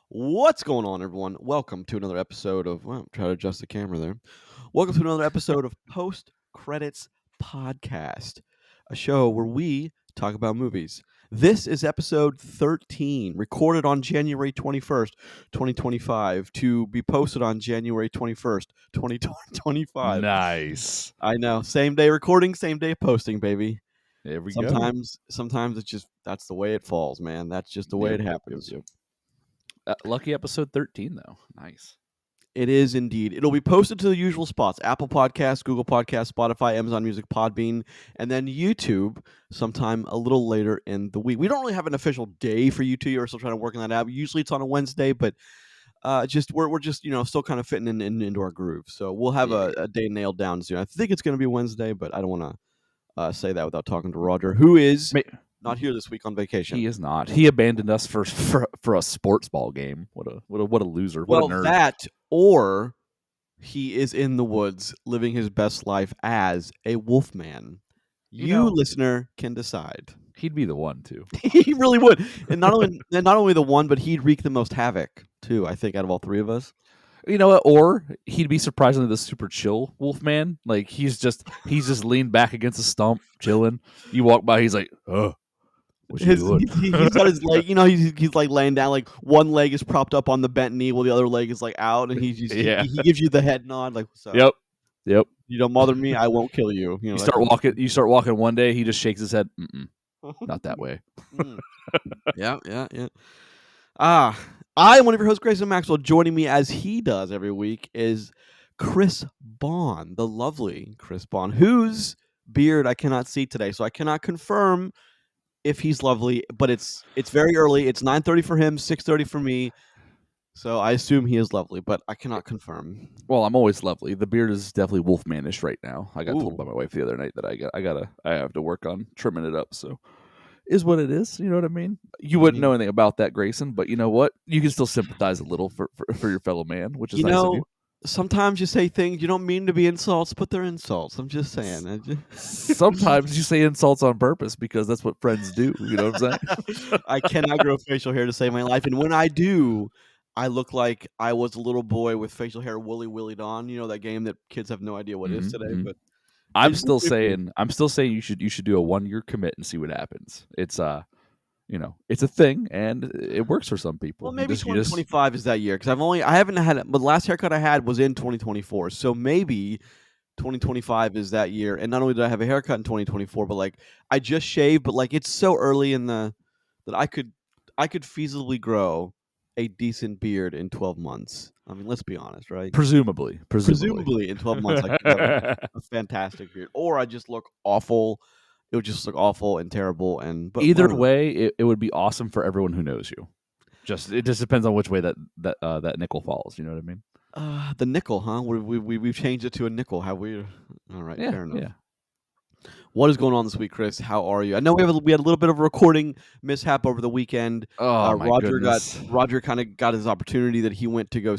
What's going on, everyone? Welcome to another episode of. Well, try to adjust the camera there. Welcome to another episode of Post Credits Podcast, a show where we talk about movies. This is episode 13, recorded on January 21st, 2025, to be posted on January 21st, 2025. Nice. I know. Same day recording, same day posting, baby. There we go. Sometimes it's just that's the way it falls, man. That's just the way it happens. Lucky episode 13, though. Nice. It is indeed. It'll be posted to the usual spots: Apple Podcasts, Google Podcasts, Spotify, Amazon Music, Podbean, and then YouTube sometime a little later in the week. We don't really have an official day for YouTube. We're still trying to work on that out. Usually it's on a Wednesday, but we're just still kind of fitting into our groove. So we'll have a day nailed down soon. I think it's going to be Wednesday, but I don't want to say that without talking to Roger, who is not here this week on vacation. He is not. He abandoned us for a sports ball game. What a loser. What a nerd. That or he is in the woods living his best life as a Wolfman. You listener can decide. He'd be the one too. He really would, and not only the one, but he'd wreak the most havoc too. I think out of all three of us. You know what? Or he'd be surprisingly the super chill Wolfman. Like he's just leaned back against a stump, chilling. You walk by, he's like, "Oh, what you doing?" He's got his leg. He's like laying down. Like one leg is propped up on the bent knee, while the other leg is like out, and he gives you the head nod, like, "What's up?" Yep. You don't bother me, I won't kill you. You start walking one day, he just shakes his head. Not that way. Yeah. I am one of your hosts, Grayson Maxwell. Joining me as he does every week is Chris Bond, the lovely Chris Bond, whose beard I cannot see today, so I cannot confirm if he's lovely. But it's very early. It's 9:30 for him, 6:30 for me. So I assume he is lovely, but I cannot confirm. Well, I'm always lovely. The beard is definitely Wolfmanish right now. I got told by my wife the other night that I have to work on trimming it up. So is what it is. You know what I mean? You wouldn't know anything about that, Grayson, but you know what? You can still sympathize a little for your fellow man, which is nice of you. Sometimes you say things you don't mean to be insults, but they're insults. I'm just saying. Sometimes you say insults on purpose because that's what friends do. You know what I'm saying? I cannot grow facial hair to save my life, and when I do, I look like I was a little boy with facial hair woolly willied on. You know that game that kids have no idea what it is today. But I'm still saying you should do a 1-year commit and see what happens. It's it's a thing and it works for some people. Well, maybe 2025 is that year because I haven't had it. But the last haircut I had was in 2024, so maybe 2025 is that year. And not only did I have a haircut in 2024, but like I just shaved. But like it's so early in that I could feasibly grow a decent beard in 12 months. I mean, let's be honest, right? Presumably in 12 months, I could have a fantastic beard, or I just look awful. It would just look awful and terrible. But either way, it would be awesome for everyone who knows you. It just depends on which way that nickel falls. You know what I mean? The nickel, huh? We've changed it to a nickel. Have we? All right, fair enough. Yeah. What is going on this week, Chris? How are you? I know we had a little bit of a recording mishap over the weekend. Oh my goodness. Roger kind of got his opportunity that he went to go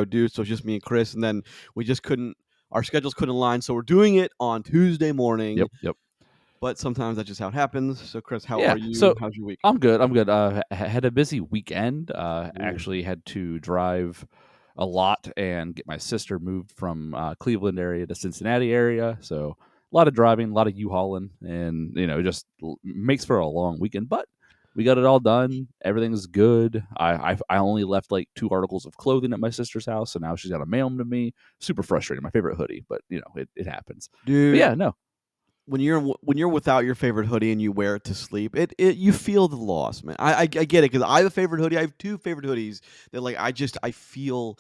do. So it's just me and Chris, and then we just couldn't. Our schedules couldn't align, so we're doing it on Tuesday morning. Yep. But sometimes that's just how it happens. So, Chris, how are you? So how's your week? I'm good. Had a busy weekend. Actually had to drive a lot and get my sister moved from Cleveland area to Cincinnati area. So a lot of driving, a lot of U-hauling, and just makes for a long weekend. But we got it all done. Everything's good. I only left like 2 articles of clothing at my sister's house, so now she's got to mail them to me. Super frustrating. My favorite hoodie, but it happens. Dude, but yeah, no. When you're without your favorite hoodie and you wear it to sleep, you feel the loss, man. I get it because I have a favorite hoodie. I have 2 favorite hoodies that like I feel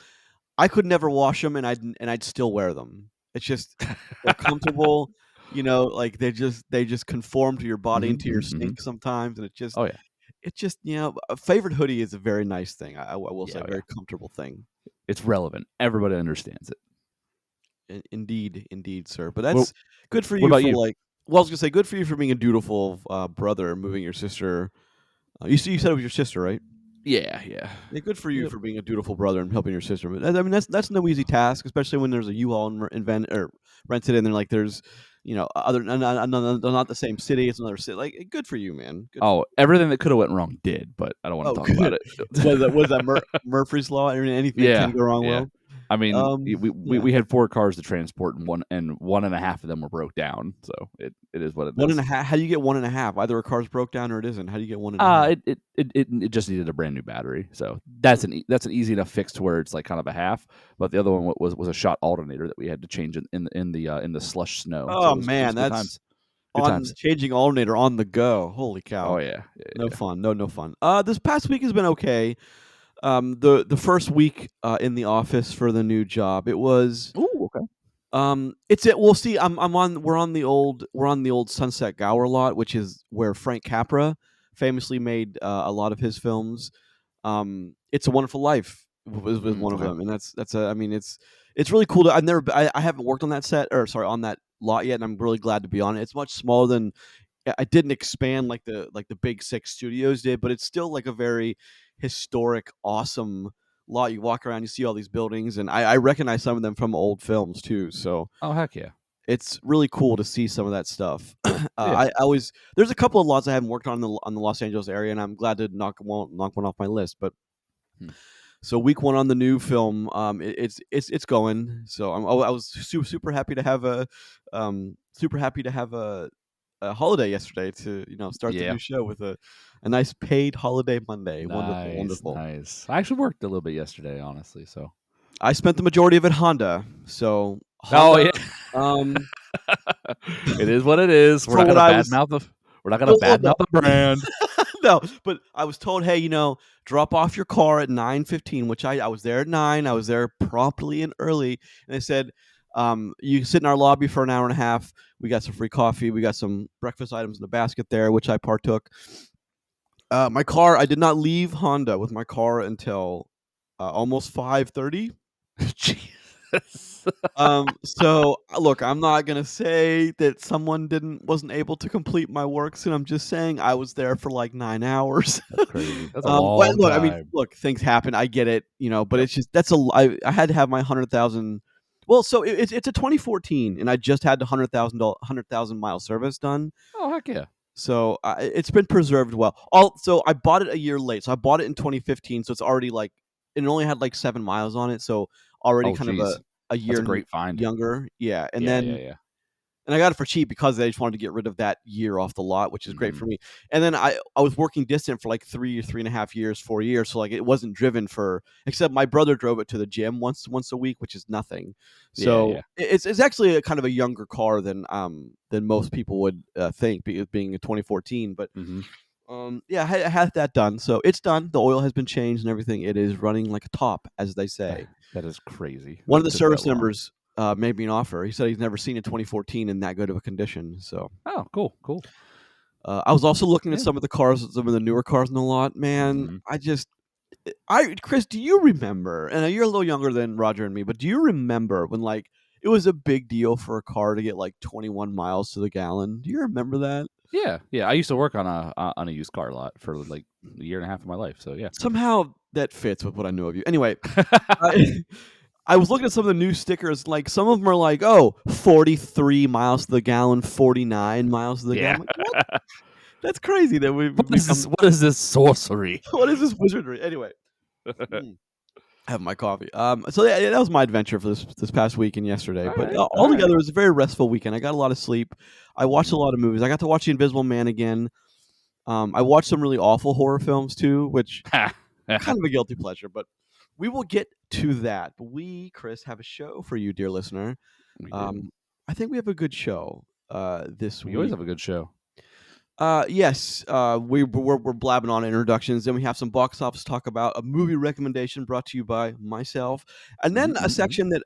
I could never wash them and I'd still wear them. It's just they're comfortable, like they just conform to your body and to your stink sometimes, and it's just a favorite hoodie is a very nice thing. I will say, a very comfortable thing. It's relevant. Everybody understands it. Indeed, sir. But that's good for you. What about you? I was gonna say, good for you for being a dutiful brother, moving your sister. You said it was your sister, right? Yeah. Good for you for being a dutiful brother and helping your sister. But I mean, that's no easy task, especially when there's a U-Haul rented, and then like there's other they're not the same city. It's another city. Like, good for you, man. Good. Oh, everything that coulda went wrong did, but I don't wanna Oh, talk about good. it. Was that Murphy's Law? Anything can Yeah, go wrong. yeah. Well, I mean, we yeah. had 4 cars to transport, and one and a half of them were broke down, so it is what it One and is. a half. How do you get one and a half? Either a car's broke down or it isn't. How do you get one and a half? It just needed a brand new battery, so that's an easy enough fix to where it's, like, kind of a half, but the other one was a shot alternator that we had to change in the slush snow, so Oh it was man, good that's times. Good on times. changing alternator on the go. Holy Oh, cow. yeah. Yeah, No yeah. fun. No fun. This past week has been okay. The first week in the office for the new job, it was Ooh, okay. it's it. We'll see. I'm on. We're on the old Sunset Gower lot, which is where Frank Capra famously made a lot of his films. It's a Wonderful Life was one of Okay. them, and that's a. I mean, it's really cool. I haven't worked on that set, or sorry, on that lot yet, and I'm really glad to be on it. It's much smaller than I didn't expand like the big six studios did, but it's still like a very historic, awesome lot. You walk around, you see all these buildings, and I recognize some of them from old films too. So Oh, heck yeah. it's really cool to see some of that stuff. Yeah. I always there's a couple of lots I haven't worked on the Los Angeles area, and I'm glad to knock one off my list. But Hmm. so week one on the new film, it's going. So I was super happy to have a holiday yesterday to start the Yeah. new show with a nice paid holiday Monday. Wonderful, Nice, wonderful. nice. I actually worked a little bit yesterday, honestly, so I spent the majority of it Honda. So Oh, Honda, yeah. um, It is what it is. for what I was. We're not gonna Well, badmouth no, the brand. no, but I was told, hey, drop off your car at 9:15, which I was there at 9. I was there promptly and early, and they said, you can sit in our lobby for an hour and a half. We got some free coffee. We got some breakfast items in the basket there, which I partook. My car, I did not leave Honda with my car until almost 5:30. Jesus. So look, I'm not gonna say that someone wasn't able to complete my work soon. I'm just saying I was there for like 9 hours. That's crazy. That's a Well, long look, I mean, time. look, things happen. I get it, but Yep. it's just I had to have my 100,000. Well, so it's a 2014, and I just had the 100,000 mile service done. Oh, heck yeah. So it's been preserved well. Also, I bought it a year late. So I bought it in 2015. So it's already like it only had like 7 miles on it. So already Oh, kind of geez. a That's year a great find. younger. Yeah, Yeah, yeah, yeah. and I got it for cheap because they just wanted to get rid of that year off the lot, which is great Mhm. for me. And then I was working distant for like 3.5 years, 4 years, so like it wasn't driven for except my brother drove it to the gym once a week, which is nothing. Yeah, So yeah. it's actually a kind of a younger car than most people would think, being a 2014. But Mhm. yeah, I had that done, so it's done. The oil has been changed and everything. It is running like a top, as they say. That is crazy One that of it the took that service long. members made me an offer. He said he's never seen a 2014 in that good of a condition. So Oh, cool, cool. I was also looking at Yeah. some of the cars, some of the newer cars in the lot. Man, Mhm. Chris, do you remember? And you're a little younger than Roger and me, but do you remember when like it was a big deal for a car to get like 21 miles to the gallon? Do you remember that? Yeah, yeah. I used to work on a used car lot for, like, a year and a half of my life, so yeah. Somehow that fits with what I know of you. Anyway, I, I was looking at some of the new stickers. Like some of them are like, oh, 43 miles to the gallon, 49 miles to the gallon. Yeah. I'm like, what? That's crazy that we've What is this become. what is this sorcery? What is this wizardry? Anyway, mm, have my coffee. So yeah, that was my adventure for this past week and yesterday. But Alright, altogether, alright. it was a very restful weekend. I got a lot of sleep. I watched a Mhm. lot of movies. I got to watch The Invisible Man again. I watched some really awful horror films too, which kind of a guilty pleasure. But we will get to that. But we, Chris, have a show for you, dear listener. We do. Um, I think we have a good show this We always week. have a good show. Yes, we're blabbing on introductions. Then we have some box office talk about a movie recommendation brought to you by myself, and Mhm, then a mhm, mhm. section that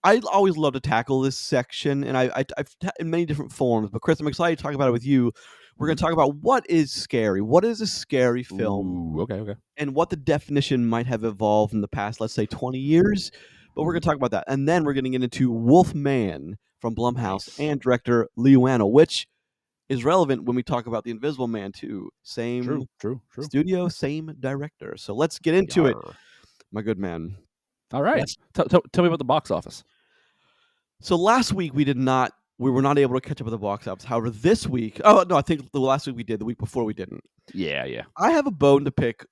I always love to tackle this section, and I've in many different forms. But Chris, I'm excited to talk about it with you. We're going Mhm. to talk about what is scary. What is a scary film? Ooh, okay, okay. And what the definition might have evolved in the past, let's say 20 years. But we're Mhm. going to talk about that. And then we're going to get into Wolfman from Blumhouse Nice. and director Lee Wannell, which is relevant when we talk about The Invisible Man too. Same True, true, true. studio, same director. So let's get into it, Yarr. my good man. Alright. Let's Tell me about the box office. So last week we did not we were not able to catch up with the box office. However, this week, oh no, I think the last week we did, the week before we didn't. Yeah. I have a bone to pick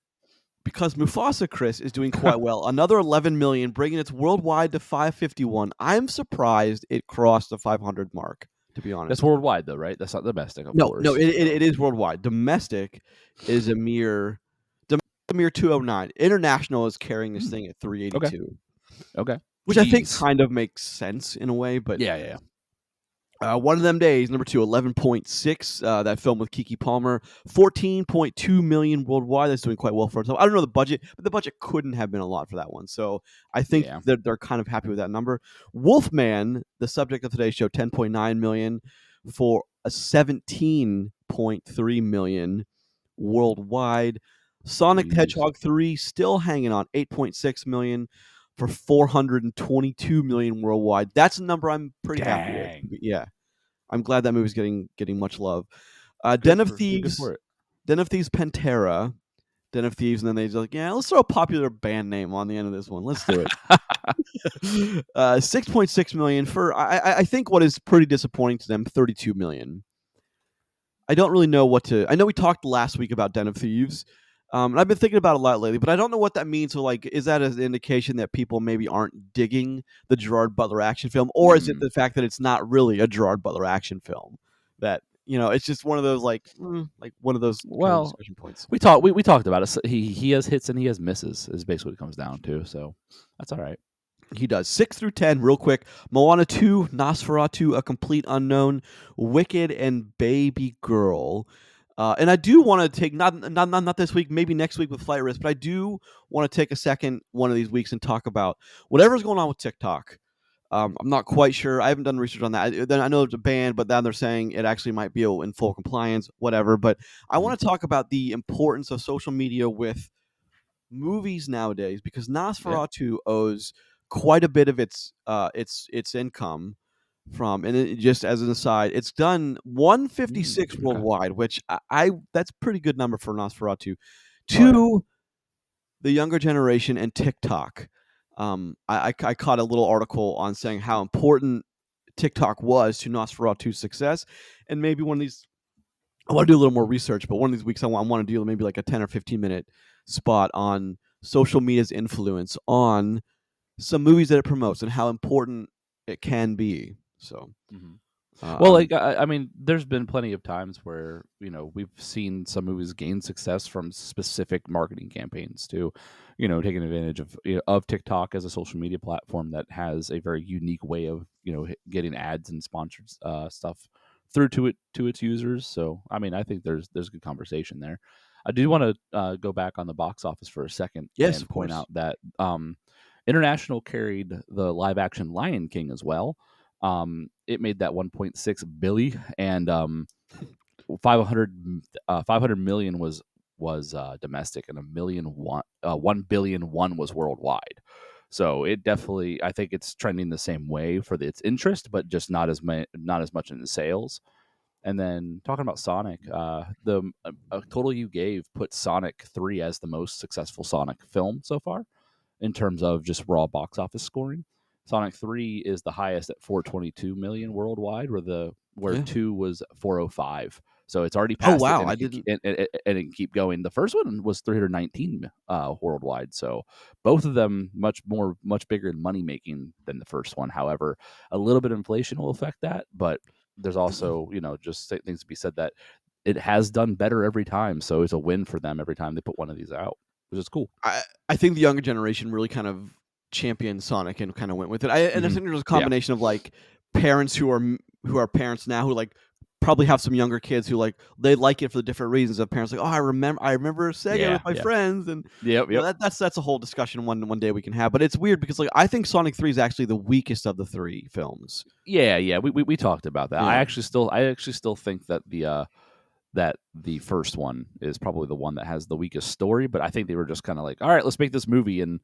because Mufasa, Chris, is doing quite well. Another 11 million, bringing its worldwide to 551. I'm surprised it crossed the 500 mark, to be honest. That's worldwide, though, right? That's not domestic, of No, course. it is worldwide. Domestic is a mere 209. International is carrying this thing at Okay. 382, Okay. which I think Jeez. kind of makes sense in a way, but Yeah. One of Them Days, number 2, 11.6. That film with Keke Palmer, 14.2 million worldwide. That's doing quite well for itself. I don't know the budget, but the budget couldn't have been a lot for that one. So I think Yeah. that they're kind of happy with that number. Wolfman, the subject of today's show, 10.9 million for a 17.3 million worldwide. Sonic the Jeez. Hedgehog 3 still hanging on, 8.6 million for 422 million worldwide. That's a number I'm pretty happy with. Dang. Yeah, I'm glad that movie's getting much love. Good Den of for Thieves, it. Pantera, Den of Thieves, and then they just like, yeah, let's throw a popular band name on the end of this one. Let's do it. 6.6 million for I think what is pretty disappointing to them, 32 million. I don't really know what to. I know we talked last week about Den of Thieves, and I've been thinking about it a lot lately, but I don't know what that means. So, like, is that an indication that people maybe aren't digging the Gerard Butler action film, or is it the fact that it's not really a Gerard Butler action film? That it's just one of those like one of those kind of Well, discussion points. we talked about it. So he has hits and he has misses is basically what it comes down to. So that's all right. He does 6 through 10 real quick. Moana 2, Nosferatu, A Complete Unknown, Wicked, and Baby Girl. And I do want to take not this week, maybe next week with Flight Risk, but I do want to take a second one of these weeks and talk about whatever's going on with TikTok. I'm not quite sure. I haven't done research on that. Then I know it's a ban, but then they're saying it actually might be in full compliance, whatever. But I want to talk about the importance of social media with movies nowadays because Yeah. Nosferatu owes quite a bit of its income from, and just as an aside, it's done 156 Okay. worldwide, which I that's pretty good number for Nosferatu. Oh yeah. To the younger generation and TikTok, I caught a little article on saying how important TikTok was to Nosferatu's success, and maybe one of these I want to do a little more research, but one of these weeks I want to do maybe like a 10 or 15-minute spot on social media's influence on some movies that it promotes and how important it can be. So, Well, um, like I mean, there's been plenty of times where we've seen some movies gain success from specific marketing campaigns to, taking advantage of TikTok as a social media platform that has a very unique way of getting ads and sponsored stuff through to its users. So I mean, I think there's a good conversation there. I do want to go back on the box office for a second yes, and of point course. out that International carried the live action Lion King as well. It made that 1.6 billion, and 500 million was domestic, and 1 billion one was worldwide. So it definitely, I think it's trending the same way for its interest, but just not as much in the sales. And then talking about Sonic, the total you gave put Sonic 3 as the most successful Sonic film so far in terms of just raw box office scoring. Sonic 3 is the highest at 422 million worldwide, where Yeah. 2 was 405. So it's already Oh passed it, wow, and I it can didn't. and it can keep going. The first one was 319 worldwide. So both of them much bigger in money making than the first one. However, a little bit of inflation will affect that, but there's also just things to be said that it has done better every time. So it's a win for them every time they put one of these out, which is cool. I think the younger generation really kind of championed Sonic and kind of went with it. And I Hmm. think there's a Yeah. combination of like parents who are parents now who like probably have some younger kids who like they like it for the different reasons of parents like, oh, I remember Sega Yeah. with my Yeah. friends, and Yep. Yep. that's a whole discussion one day we can have. But it's weird because like I think Sonic 3 is actually the weakest of the three films. Yeah. We talked about that. Yeah. I actually still think that the first one is probably the one that has the weakest story, but I think they were just kind of like, all right, let's make this movie, and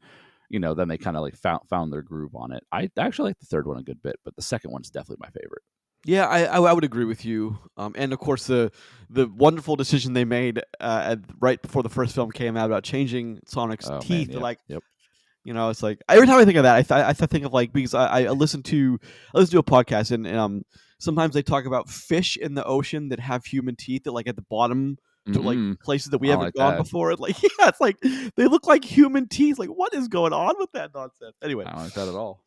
then they kind of like found their groove on it. I actually like the third one a good bit, but the second one's definitely my favorite. Yeah, I would agree with you. And of course, the wonderful decision they made right before the first film came out about changing Sonic's Oh man, teeth. yep, Like, yep. it's like every time I think of that, I think of like because I listen to a podcast and sometimes they talk about fish in the ocean that have human teeth that like at the bottom to like Mm, places that we I don't haven't like gone that. before. And like yeah, it's like they look like human teeth. Like what is going on with that nonsense? Anyway, I don't like that at all.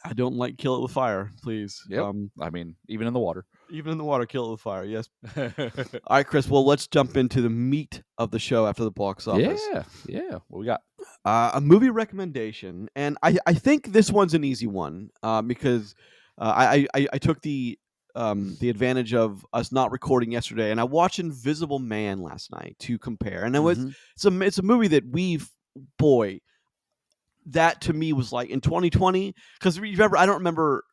I don't like kill it with fire, please. Yep. I mean, even in the water. Even in the water, kill it with fire. Yes. All right, Chris. Well, let's jump into the meat of the show after the box office. Yeah, yeah. What we got? A movie recommendation, and I think this one's an easy one because I took the advantage of us not recording yesterday, and I watched Invisible Man last night to compare, and Mhm, it's a movie that boy, that to me was like in 2020 because remember I don't remember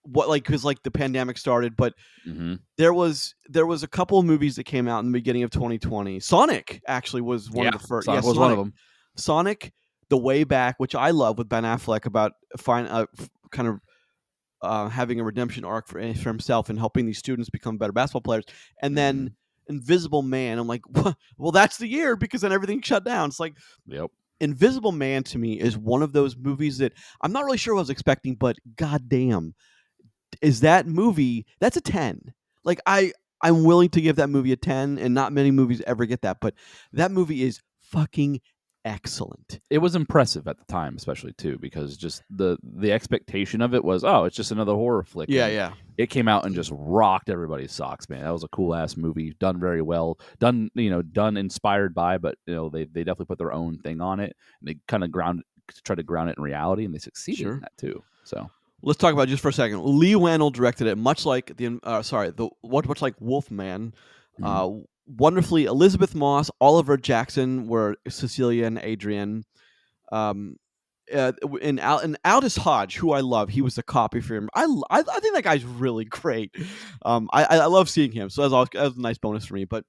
what like because like the pandemic started, but mhm. there was a couple of movies that came out in the beginning of 2020. Sonic actually was one of Yeah, the first. Yeah, Sonic was one of them. Sonic, The Way Back, which I love with Ben Affleck about kind of having a redemption arc for himself and helping these students become better basketball players. And then Mhm. Invisible Man, I'm like, well, that's the year because then everything shut down. It's like Yep. Invisible Man to me is one of those movies that I'm not really sure what I was expecting, but goddamn, is that movie that's a 10. Like I'm willing to give that movie a 10 and not many movies ever get that, but that movie is fucking excellent. It was impressive at the time, especially too, because just the expectation of it was, oh, it's just another horror flick, Yeah, and yeah. it came out and just rocked everybody's socks, man. That was a cool ass movie, done very well, done inspired by, but they definitely put their own thing on it, and they kind of tried to ground it in reality, and they succeeded in Sure. that too. So, Let's talk about it just for a second. Lee Wannell directed it, much like much like Wolfman. mhm. Wonderfully, Elizabeth Moss, Oliver Jackson were Cecilia and Adrian. Um, and Aldous Hodge, who I love, he was the copy for him. I think that guy's really great. I love seeing him, so that was a nice bonus for me. But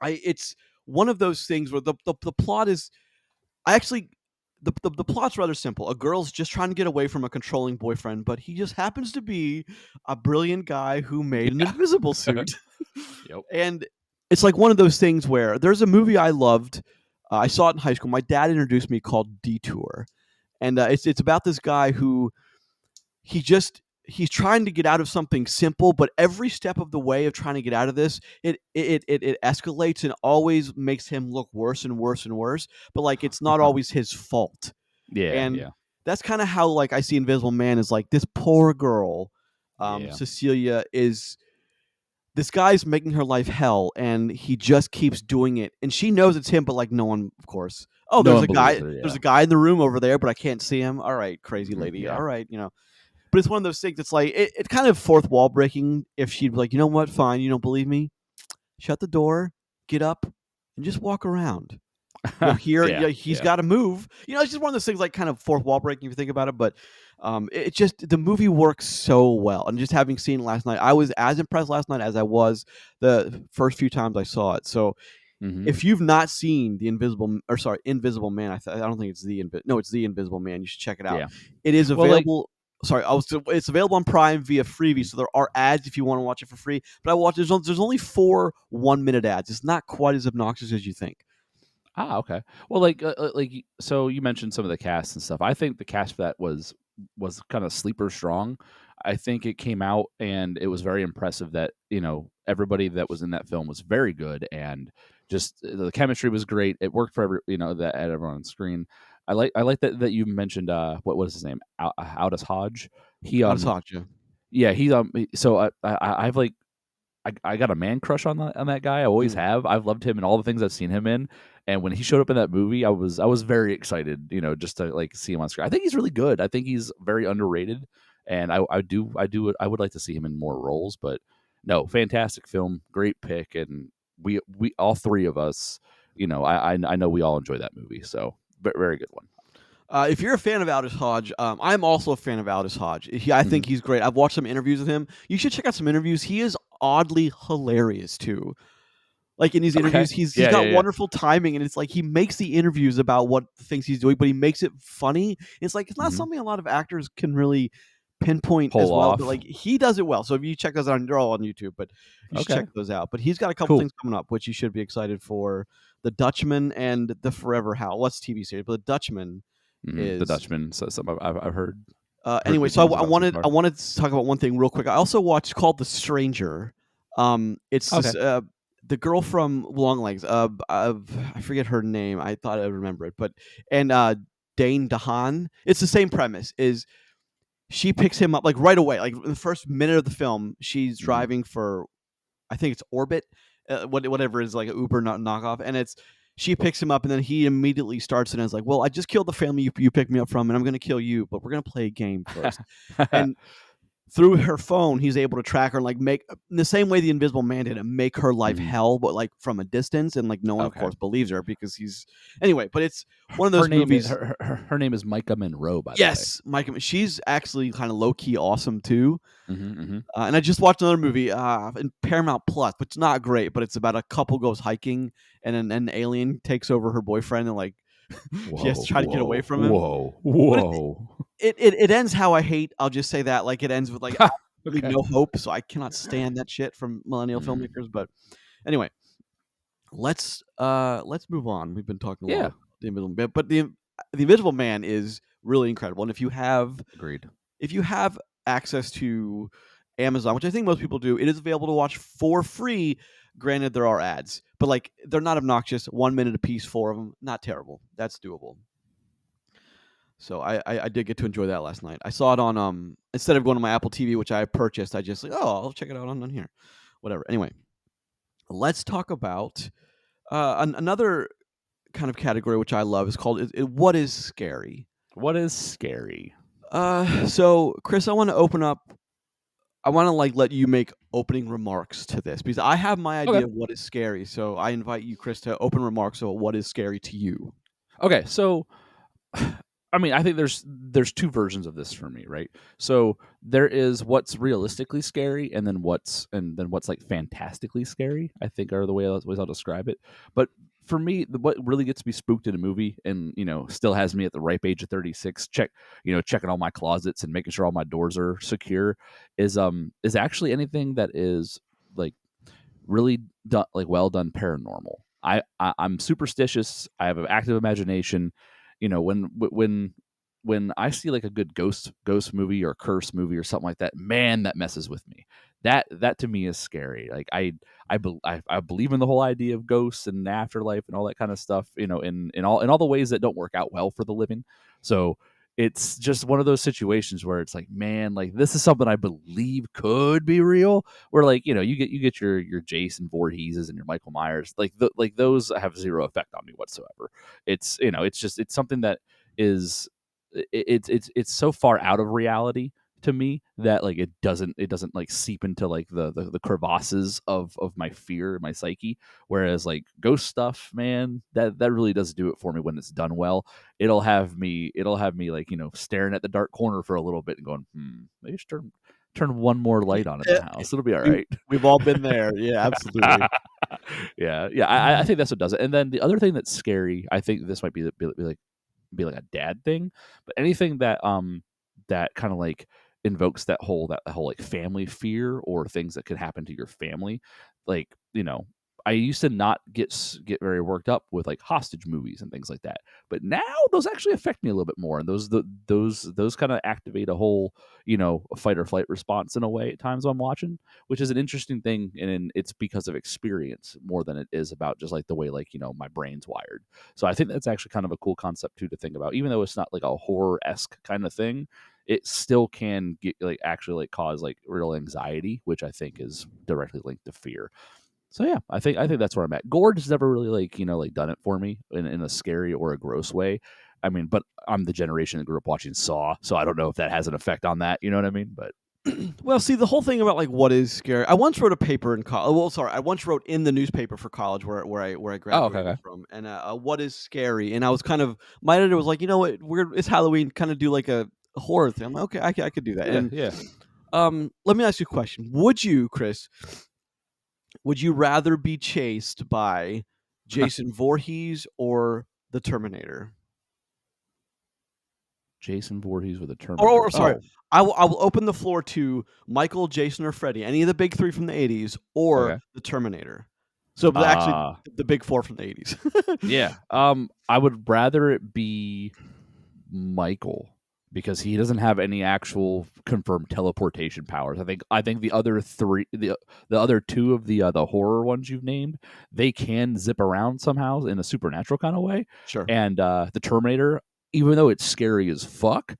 it's one of those things where the plot is I actually the plot's rather simple. A girl's just trying to get away from a controlling boyfriend, but he just happens to be a brilliant guy who made an Yeah. invisible suit. Yep. And it's like one of those things where there's a movie I loved. I saw it in high school. My dad introduced me called Detour, and it's about this guy who he just he's trying to get out of something simple, but every step of the way of trying to get out of this, it escalates and always makes him look worse and worse and worse. But like it's not always his fault, Yeah, and yeah, that's kind of how like I see Invisible Man is like this poor girl, yeah. Cecilia is this guy's making her life hell, and he just keeps doing it, and she knows it's him, but like no one, of course. Oh, No one believes her. there's Yeah. a guy in the room over there, but I can't see him. All right, crazy Mhm, lady. yeah. All right, but it's one of those things that's like it's kind of fourth wall breaking if she'd be like, you know what, fine, you don't believe me, shut the door, get up, and just walk around. Here, Yeah, yeah, he's yeah. got to move. It's just one of those things like kind of fourth wall breaking if you think about it. But it just the movie works so well, and just having seen it last night, I was as impressed last night as I was the first few times I saw it. So Mhm. if you've not seen Invisible Man, I don't think it's no, it's the Invisible Man. You should check it out. Yeah. It is Well, like, available. Sorry, it's available on Prime via freebie, so there are ads if you want to watch it for free. But I watched there's only 4 1-minute ads. It's not quite as obnoxious as you think. okay. Well, so you mentioned some of the cast and stuff. I think the cast for that was kind of sleeper strong. I think it came out and it was very impressive that everybody that was in that film was very good, and just the chemistry was great. It worked for that at everyone on screen. I like that you mentioned what was his name, Aldous Hodge. He Out of touch, yeah. yeah, so I've like I got a man crush on that guy. I always Mm. have. I've loved him in all the things I've seen him in. And when he showed up in that movie, I was very excited, just to like see him on screen. I think he's really good. I think he's very underrated, and I would like to see him in more roles. But no, fantastic film, great pick, and we all three of us, I know we all enjoy that movie. So very good one. If you're a fan of Aldous Hodge, I'm also a fan of Aldous Hodge. I Hmm. think he's great. I've watched some interviews with him. You should check out some interviews. He is oddly hilarious too. Like in these Okay. interviews, he's Yeah, got yeah, yeah. wonderful timing, and it's like he makes the interviews about what things he's doing, but he makes it funny. It's like it's not Hmm. something a lot of actors can really pinpoint as Pull well, but off. like he does it well. So if you check those out, they're all on YouTube, but you should check Okay. those out. But he's got a couple Cool. things coming up, which you should be excited for: The Dutchman and The Forever House. What's TV series? But The Dutchman The is Dutchman. So something I've heard. Heard Anyway, good so things I about so wanted far. I wanted to talk about one thing real quick. I also watched called The Stranger. It's Okay. this the girl from Longlegs. I forget her name. I thought I would remember it, but and Dane DeHaan. It's the same premise. Is she picks him up like right away, like in the first minute of the film. She's Mhm. driving for I think it's Orbit, whatever is like an Uber knockoff, and it's she picks him up, and then he immediately starts and is like, "Well, I just killed the family you picked me up from, and I'm going to kill you, but we're going to play a game first." And through her phone, he's able to track her and like make in the same way the Invisible Man did, and make her life Mhm. hell, but like from a distance, and like no one, of Okay. course, believes her because he's anyway. But it's one of Her those name is movies. her name is Micah Monroe, by the way. Yes, Mike. She's actually kind of low key awesome too. Mhm, mhm. And I just watched another movie in Paramount Plus, which is not great, but it's about a couple goes hiking and an alien takes over her boyfriend and like she has to Whoa, try to get away whoa, from him. whoa, But whoa. it ends how I hate. I'll just say that like it ends with like absolutely Okay. no hope. So I cannot stand that shit from millennial Mhm. filmmakers. But anyway, let's move on. We've been talking a lot Yeah, about the Invisible Man, but the Invisible Man is really incredible. And agreed. if you have access to Amazon, which I think most people do, it is available to watch for free. Granted, there are ads, but like they're not obnoxious. 1 minute a piece, four of them, not terrible. That's doable. So I did get to enjoy that last night. I saw it on instead of going to my Apple TV, which I purchased, I just like I'll check it out on here, whatever. Anyway, let's talk about another kind of category which I love is called what is scary. What is scary? So Chris, I want to open up I want to like let you make opening remarks to this because I have my Okay. idea of what is scary. So I invite you, Chris, to open remarks of what is scary to you. Okay, so I mean, I think there's two versions of this for me, right? So there is what's realistically scary, and then what's like fantastically scary. I think are the ways I'll describe it. But for me, what really gets me spooked in a movie, and still has me at the ripe age of 36, checking all my closets and making sure all my doors are secure, is actually anything that is like really done, like well done paranormal. I'm superstitious. I have an active imagination. When I see like a good ghost movie or curse movie or something like that, man, that messes with me. That to me is scary. Like I believe in the whole idea of ghosts and afterlife and all that kind of stuff. In all the ways that don't work out well for the living. So it's just one of those situations where it's like, man, like this is something I believe could be real, where like you get your Jason Voorheeses and your Michael Myers, like those have zero effect on me whatsoever. It's something that is it's so far out of reality to me that like it doesn't like seep into like the crevasses of my fear, my psyche. Whereas like ghost stuff, man, that really does do it for me when it's done well. It'll have me like staring at the dark corner for a little bit and going, maybe just turn one more light on in Yeah, the house. It'll be all we right. we've all been there. Yeah, absolutely. Yeah. I think that's what does it. And then the other thing that's scary, I think this might be like a dad thing, but anything that kind of like invokes that whole like family fear or things that could happen to your family, like I used to not get very worked up with like hostage movies and things like that, but now those actually affect me a little bit more, and those kind of activate a whole fight or flight response in a way at times when I'm watching, which is an interesting thing, and it's because of experience more than it is about just like the way like my brain's wired. So I think that's actually kind of a cool concept too to think about. Even though it's not like a horror esque kind of thing, it still can get like actually like cause like real anxiety, which I think is directly linked to fear. So yeah, I think that's where I'm at. Gore has never really like done it for me in a scary or a gross way. I mean, but I'm the generation that grew up watching Saw, so I don't know if that has an effect on that. You know what I mean? But Well, see, the whole thing about like what is scary. I once wrote a paper in college. Well, sorry, I once wrote in the newspaper for college where I oh, okay, graduated okay. from, and what is scary. And I was kind of my editor was like, what, it's Halloween, kind of do like a horror thing. I'm like, okay, I could do that. Yeah, And yeah. let me ask you a question. Would you, Chris? Would you rather be chased by Jason Voorhees or the Terminator? Jason Voorhees with a Or Terminator. sorry, Oh, I will open the floor to Michael, Jason, or Freddy, any of the big 3 from the '80s or okay. the Terminator. So, but actually Uh the big 4 from the '80s. yeah. I would rather it be Michael because he doesn't have any actual confirmed teleportation powers. I think the other three, the other two of the horror ones you've named, they can zip around somehow in a supernatural kind of way. Sure. And the Terminator, even though it's scary as fuck,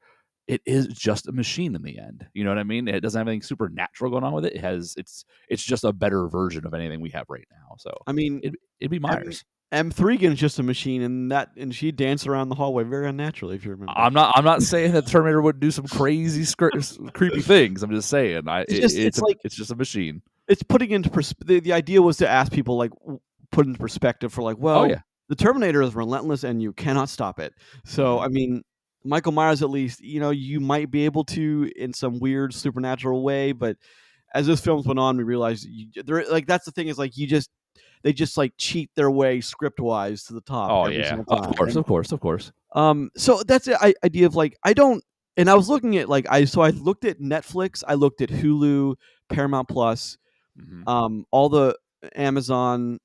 it is just a machine in the end. You know what I mean? It doesn't have anything supernatural going on with it. It's just a better version of anything we have right now. So I mean, it'd be M Myers. M3 is just a machine, and she danced around the hallway very unnaturally, if you remember. I'm not saying that Terminator would do some crazy creepy things. I'm just saying it's just a machine. It's putting into the idea was to ask people like put into perspective for like, Oh well, yeah. the Terminator is relentless and you cannot stop it. So Hmm. I mean, Michael Myers, at least, you might be able to in some weird supernatural way, but as this film's went on, we realized like that's the thing is like they just like cheat their way script wise to the top Oh every yeah. single Of time. course, of course, of course. So that's the idea of like I don't, and I was looking at like I looked at Netflix, I looked at Hulu, Paramount Plus, Hmm. all the Amazon,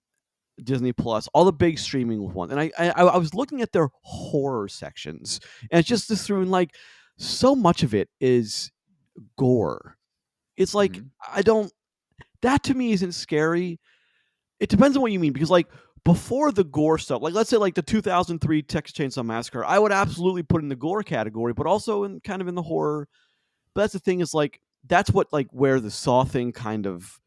Disney Plus, all the big streaming ones, and I was looking at their horror sections, and it's just this through, and like so much of it is gore. It's like Hmm. I don't, that to me isn't scary. It depends on what you mean because like before the gore stuff, like let's say like the 2003 Texas Chainsaw Massacre, I would absolutely put in the gore category, but also in kind of in the horror. But that's the thing is like that's what like where the Saw thing kind of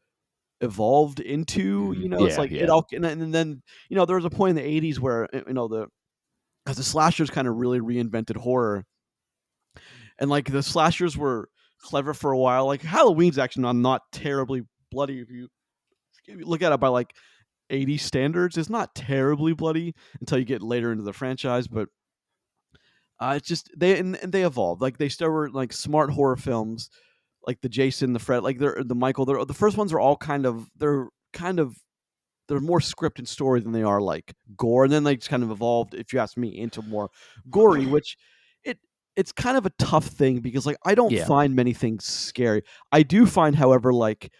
evolved into. Hmm. It's Yeah, like it yeah. all, and then there was a point in the 80s where the as the slashers kind of really reinvented horror, and like the slashers were clever for a while. Like Halloween's actually not terribly bloody if you look at it by like 80 standards. It's not terribly bloody until you get later into the franchise, but it's just and they evolved. Like they still were like smart horror films, like the Jason, the Fred, like the Michael. The first ones are all they're more script and story than they are like gore, and then they just kind of evolved, if you ask me, into more gory, which it it's kind of a tough thing because like I don't Yeah. find many things scary. I do find, however, like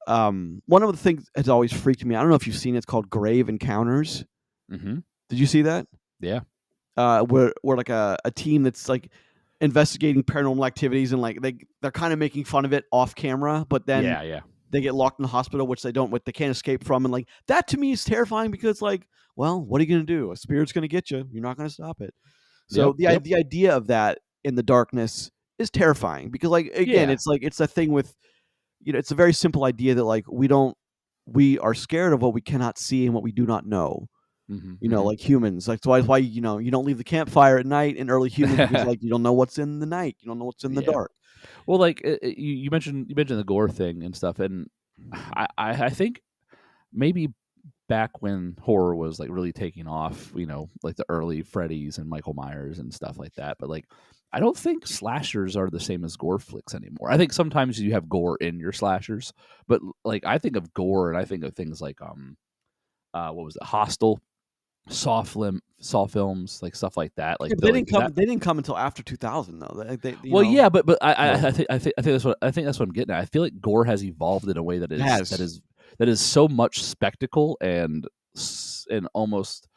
one of the things has always freaked me. I don't know if you've seen it. It's called Grave Encounters. Hmm. Did you see that? Yeah. Where like a team that's like investigating paranormal activities, and like they're kind of making fun of it off camera, but then Yeah. Yeah. they get locked in the hospital, which they can't escape from, and like that to me is terrifying because like, well, what are you gonna do? A spirit's gonna get you. You're not gonna stop it. So Yep. Yep. the idea of that in the darkness is terrifying because like again, Yeah. it's like it's a thing with it's a very simple idea that like we are scared of what we cannot see and what we do not know. Hmm. Hmm. Like humans. Like so why you don't leave the campfire at night in early humans because like you don't know what's in the night. You don't know what's in the Yeah. dark. Well, like you mentioned the gore thing and stuff, and I think maybe back when horror was like really taking off, like the early Freddy's and Michael Myers and stuff like that. But like, I don't think slashers are the same as gore flicks anymore. I think sometimes you have gore in your slashers, but like I think of gore and I think of things like what was it, Hostel, Saw films, like stuff like that. Like Yeah, but the like that. they didn't come until after 2000 though. Well, yeah, but So I think that's what I'm getting at. I feel like gore has evolved in a way that it is that has. is that is so much spectacle and almost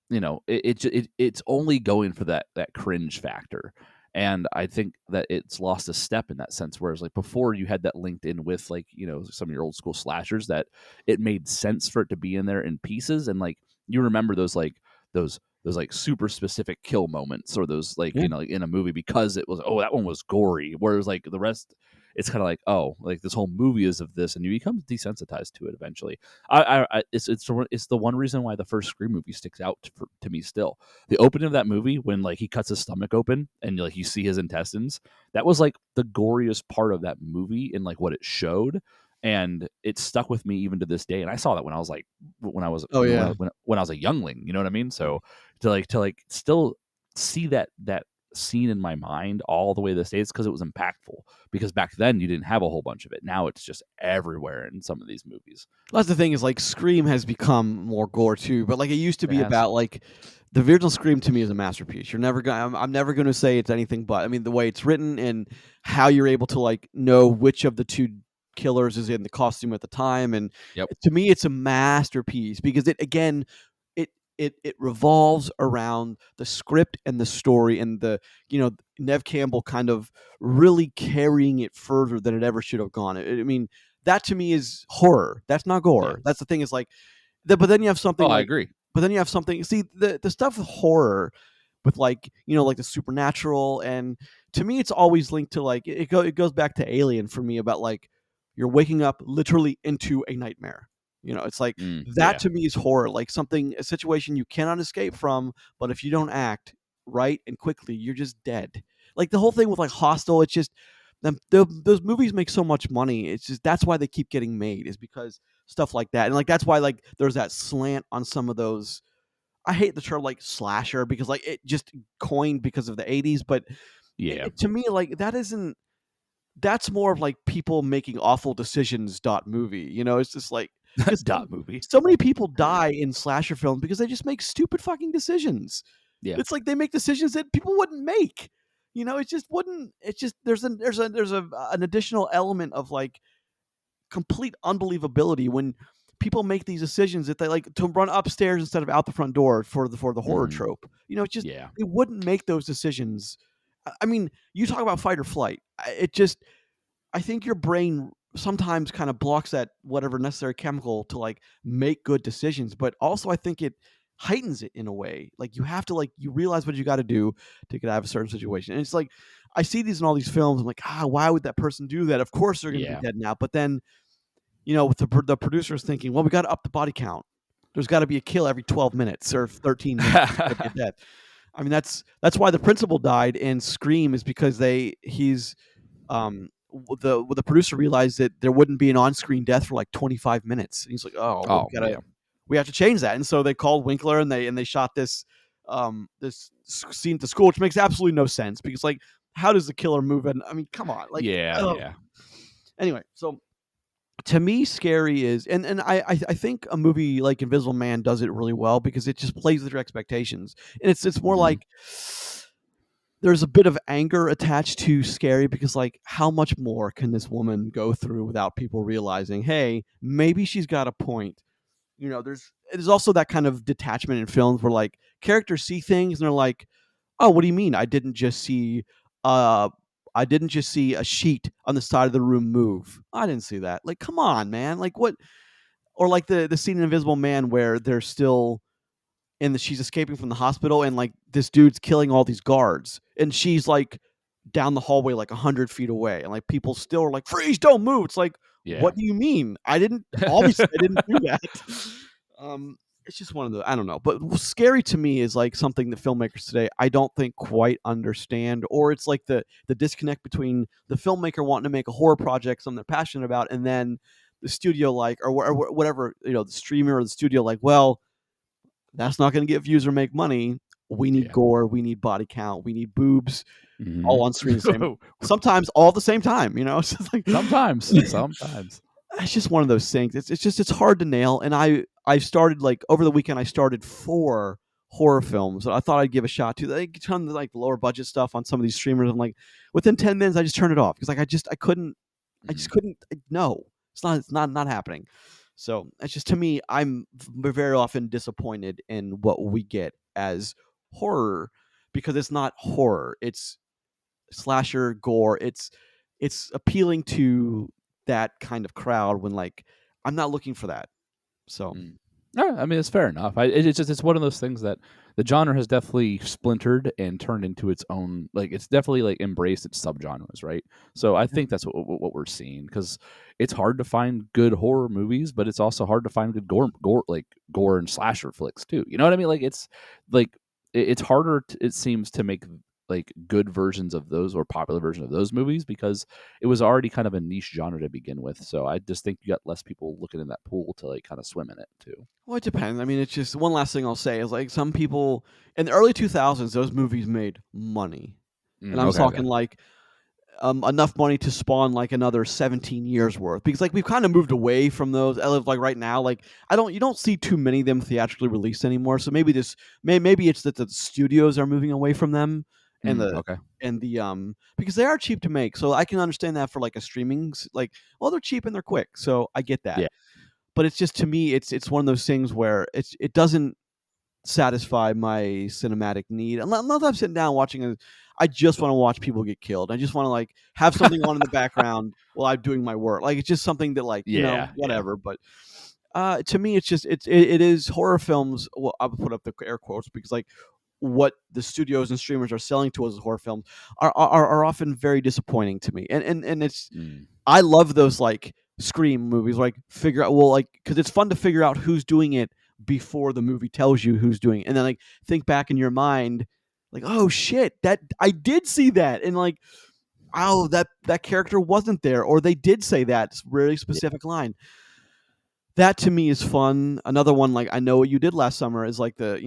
it's only going for that cringe factor, and I think that it's lost a step in that sense. Whereas like before, you had that linked in with like some of your old school slashers that it made sense for it to be in there in pieces, and like you remember those like super specific kill moments or those like Yeah. like in a movie because it was that one was gory, whereas like the rest it's kind of like like this whole movie is of this and you become desensitized to it eventually. It's the one reason why the first Scream movie sticks out to me still. The opening of that movie when like he cuts his stomach open and like you see his intestines, that was like the goriest part of that movie and like what it showed, and it stuck with me even to this day. And I saw that when I was like when I was Oh yeah. when I was a youngling, you know what I mean? So to still see that scene in my mind all the way to this day, it's because it was impactful. Because back then you didn't have a whole bunch of it. Now it's just everywhere in some of these movies. That's the thing is like Scream has become more gore too, but like it used to It be has. about like the original Scream to me is a masterpiece. You're never going. I'm never going to say it's anything but. I mean, the way it's written and how you're able to like know which of the two killers is in the costume at the time, and Yep. to me, it's a masterpiece because it again, it it revolves around the script and the story and the Nev Campbell kind of really carrying it further than it ever should have gone. I mean, that to me is horror. That's not Yeah. gore. That's the thing. Is like, but then you have Oh, something I like, agree. but then you have something. See, the stuff with horror, with like like the supernatural, and to me, it's always linked to like it goes back to Alien for me about like you're waking up literally into a nightmare. It's like that Yeah. to me is horror, like a situation you cannot escape from, but if you don't act right and quickly, you're just dead. Like the whole thing with like Hostel, it's just those movies make so much money. It's just that's why they keep getting made, is because stuff like that, and like that's why like there's that slant on some of those. I hate the term like slasher because like it just coined because of the 80s, but Yeah. to me like that isn't that's more of like people making awful decisions dot movie. It's just like because Dot movie. so many people die in slasher films because they just make stupid fucking decisions. Yeah. It's like they make decisions that people wouldn't make. It just wouldn't. It's just there's an additional element of like complete unbelievability when people make these decisions that they like to run upstairs instead of out the front door for the horror Mhm. trope. It's just Yeah. they wouldn't make those decisions. I mean, you talk about fight or flight. It just I think your brain sometimes kind of blocks that whatever necessary chemical to like make good decisions, but also I think it heightens it in a way. Like you have to like you realize what you got to do to get out of a certain situation. And it's like I see these in all these films. I'm like, why would that person do that? Of course they're going to be Yeah. dead now. But then with the producers thinking, well, we got to up the body count. There's got to be a kill every 12 minutes or 13 minutes before they get dead. I mean, that's why the principal died in Scream, is because the producer realized that there wouldn't be an on-screen death for like 25 minutes. And he's like, oh, well, Oh, yeah. we have to change that. And so they called Winkler and they shot this scene at the school, which makes absolutely no sense because like, how does the killer move? And I mean, come on, like, Yeah, ugh. yeah. Anyway, so to me, scary is, and I think a movie like Invisible Man does it really well because it just plays with your expectations, and it's more Mhm. like there's a bit of anger attached to scary because like how much more can this woman go through without people realizing, hey, maybe she's got a point. There's also that kind of detachment in films where like characters see things and they're like, oh, what do you mean uh I didn't just see a sheet on the side of the room move. I didn't see that. Like, come on, man. Like what? Or like the scene in Invisible Man where they're still she's escaping from the hospital and like this dude's killing all these guards and she's like down the hallway like 100 feet away and like people still are like, freeze, don't move. It's like, Yeah. what do you mean? I didn't do that. um it's just one of the, I don't know, but scary to me is like something that filmmakers today I don't think quite understand, or it's like the disconnect between the filmmaker wanting to make a horror project, something they're passionate about, and then the studio like or whatever, the streamer or the studio like, well, that's not going to get views or make money. We need Yeah. gore. We need body count. We need boobs all Mhm. on screen the same. Sometimes all at the same time. It's just like Sometimes, sometimes. it's just one of those things. It's hard to nail. And I started like over the weekend. I started 4 horror films that I thought I'd give a shot to. They ton of like lower budget stuff on some of these streamers. I'm like, within 10 minutes, I just turned it off because like I just Mhm. couldn't. No, it's not happening. So it's just, to me, I'm very often disappointed in what we get as horror because it's not horror. It's slasher gore. It's appealing to that kind of crowd when like I'm not looking for that. So Mm. Yeah, I mean, it's fair enough. It's just it's one of those things that the genre has definitely splintered and turned into its own. Like it's definitely like embraced its subgenres, right? So I think that's what we're seeing because it's hard to find good horror movies, but it's also hard to find good gore and slasher flicks too. You know what I mean? Like it's like it's harder. It seems to make like good versions of those or popular versions of those movies because it was already kind of a niche genre to begin with. So I just think you got less people looking in that pool to like kind of swim in it too. well, it depends. I mean, it's just one last thing I'll say is like some people in the early 2000s, those movies made money, and I'm Okay, okay. talking like enough money to spawn like another 17 years worth, because like we've kind of moved away from those. I live like right now, like you don't see too many of them theatrically released anymore. So maybe maybe it's that the studios are moving away from them, and Okay. because they are cheap to make. So I can understand that for like a like, well, they're cheap and they're quick. So I get that. Yeah. But it's just, to me, it's one of those things where it doesn't satisfy my cinematic need. Unless I'm sitting down watching I just want to watch people get killed. I just want to like have something on in the background while I'm doing my work. Like it's just something that like Yeah, yeah. whatever. But to me, it's just it is horror films. Well, I would put up the air quotes because like what the studios and streamers are selling to us as horror films are often very disappointing to me. And it's Mm, I love those like Scream movies, like figure out well, like because it's fun to figure out who's doing it before the movie tells you who's doing it, and then like think back in your mind, like oh shit, that I did see that, and like oh that character wasn't there, or they did say that really yeah. specific line. That to me is fun. Another one like I Know What You Did Last Summer is like the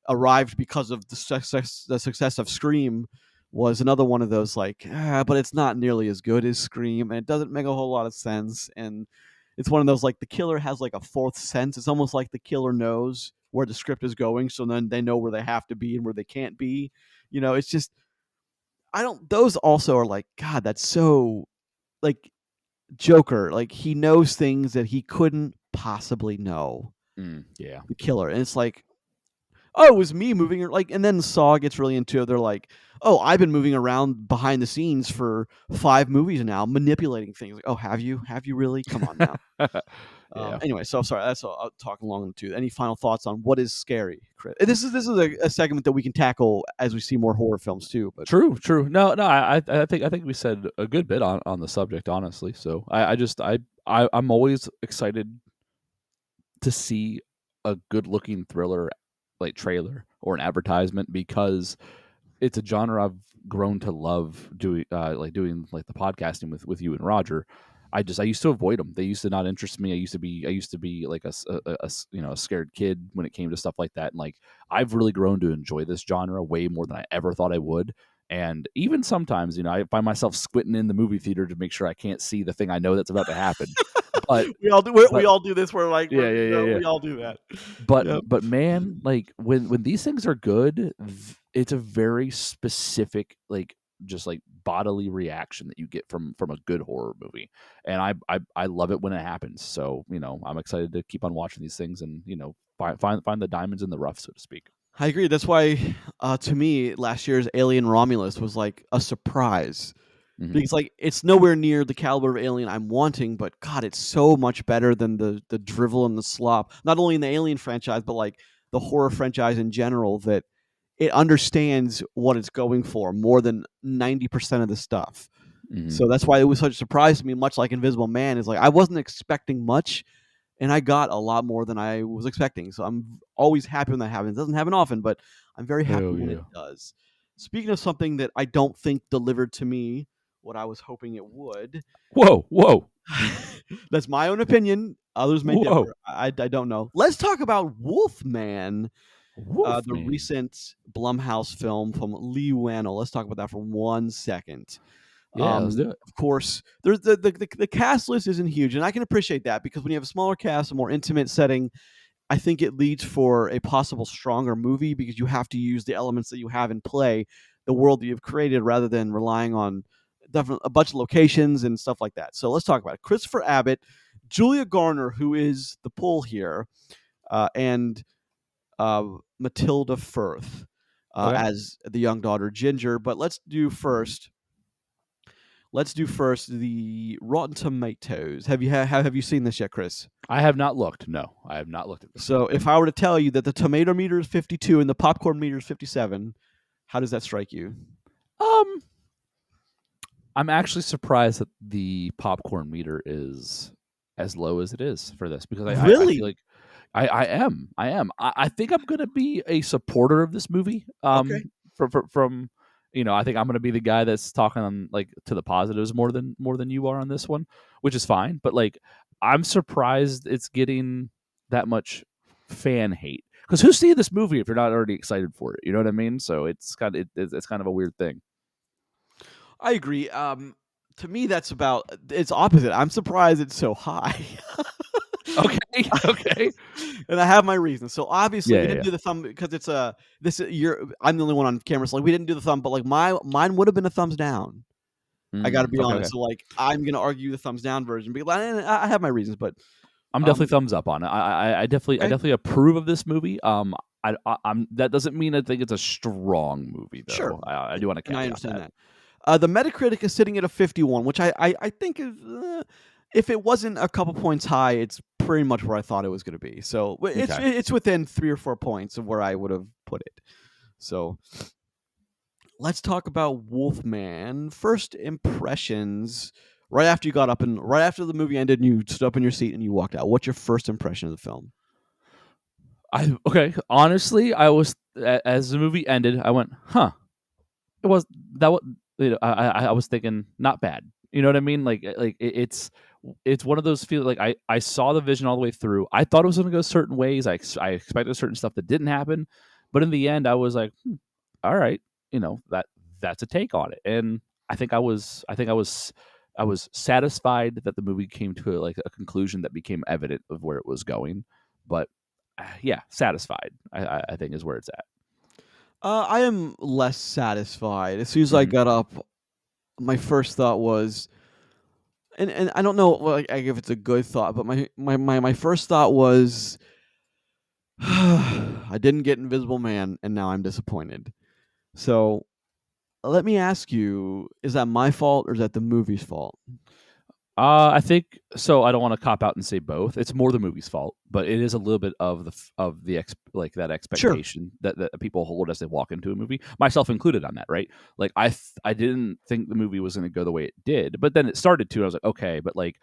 arrived because of the success of Scream was another one of those like but it's not nearly as good as Scream and it doesn't make a whole lot of sense and it's one of those like the killer has like a fourth sense. It's almost like the killer knows where the script is going, so then they know where they have to be and where they can't be. It's just I don't. Those also are like God. That's so like Joker, like he knows things that he couldn't possibly know. Yeah. The killer, and it's like, oh, it was me moving, like, and then Saw gets really into it. They're like, oh, I've been moving around behind the scenes for 5 movies now, manipulating things. Like, oh, have you? Have you really? Come on now. Yeah. Anyway, so sorry, that's all. I'll talk along in the tooth. Any final thoughts on what is scary, Chris? This is a segment that we can tackle as we see more horror films too. But True, true. No, no, I think we said a good bit on the subject, honestly. So I just I'm always excited to see a good looking thriller like trailer or an advertisement because it's a genre I've grown to love doing like the podcasting with you and Roger. I used to avoid them. They used to not interest me. I used to be like a scared kid when it came to stuff like that. And like I've really grown to enjoy this genre way more than I ever thought I would. And even sometimes, I find myself squinting in the movie theater to make sure I can't see the thing I know that's about to happen. But we all do. We but all do this. We're like, yeah, yeah, yeah, yeah. we all do that. But Yep. but man, like when these things are good, it's a very specific like just like bodily reaction that you get from a good horror movie, and I love it when it happens. So I'm excited to keep on watching these things and find the diamonds in the rough, so to speak. I agree. That's why, to me, last year's Alien Romulus was like a surprise Hmm. because, like, it's nowhere near the caliber of Alien I'm wanting. But God, it's so much better than the drivel and the slop. Not only in the Alien franchise, but like the horror franchise in general. That it understands what it's going for more than 90% of the stuff. Hmm. So that's why it was such a surprise to me. Much like Invisible Man, is like I wasn't expecting much, and I got a lot more than I was expecting. So I'm always happy when that happens. It doesn't happen often, but I'm very happy Hell when it yeah! does. Speaking of something that I don't think delivered to me what I was hoping it would, Whoa, whoa, that's my own opinion. Others may whoa! differ. I don't know. Let's talk about Wolfman, the Wolfman. recent Blumhouse film from Lee Wannell. Let's talk about that for 1 second. Yeah, let's do it. Of course, there's the cast list isn't huge, and I can appreciate that because when you have a smaller cast, a more intimate setting, I think it leads for a possible stronger movie because you have to use the elements that you have in play, the world that you've created, rather than relying on a bunch of locations and stuff like that. So let's talk about it. Christopher Abbott, Julia Garner, who is the pull here, and Matilda Firth Okay. as the young daughter Ginger. But Mhm. let's do first the Rotten Tomatoes. Have you seen this yet, Chris? I have not looked. No, I have not looked at this. So if I were to tell you that the tomato meter is 52 and the popcorn meter is 57, how does that strike you? Um, I'm actually surprised that the popcorn meter is as low as it is for this because I feel Really? like I am. I think I'm gonna be a supporter of this movie. Okay. From I think I'm gonna be the guy that's talking on like to the positives more than you are on this one, which is fine. But like I'm surprised it's getting that much fan hate because who's seeing this movie if you're not already excited for it? You know what I mean? So it's kind of a weird thing. I agree. To me, that's about it's opposite. I'm surprised it's so high. Okay, okay. And I have my reasons. So obviously Yeah, we yeah, didn't yeah. do the thumb because it's a this you're I'm the only one on camera, so like we didn't do the thumb, but like mine would have been a thumbs down. I got to be Okay, honest. okay. So like I'm gonna argue the thumbs down version because I have my reasons, but I'm definitely Um, thumbs up on it. I okay, definitely approve of this movie. I'm that doesn't mean I think it's a strong movie sure, though. I do want to and I caveat understand that. that. The Metacritic is sitting at a 51, which I think is, if it wasn't a couple points high, it's pretty much where I thought it was going to be. So Okay. it's within 3 or 4 points of where I would have put it. So let's talk about Wolfman. First impressions. Right after the movie ended, and you stood up in your seat and you walked out. What's your first impression of the film? I okay. Honestly, as the movie ended, I went, huh. It was that was I was thinking not bad. You know what I mean? It's one of those feel like I saw the vision all the way through. I thought it was going to go certain ways. I expected certain stuff that didn't happen, but in the end, I was like, all right, that's a take on it, and I was satisfied that the movie came to like a conclusion that became evident of where it was going. But yeah, satisfied. I think is where it's at. I am less satisfied. As soon as I Hmm. got up, my first thought was, and I don't know, like, if it's a good thought, but my first thought was, I didn't get Invisible Man, and now I'm disappointed. So let me ask you: is that my fault or is that the movie's fault? I think so. I don't want to cop out and say both. It's more the movie's fault, but it is a little bit of like that Sure. expectation that people hold as they walk into a movie, myself included on that, right? Like I didn't think the movie was going to go the way it did, but then it started to. And I was like, okay, but like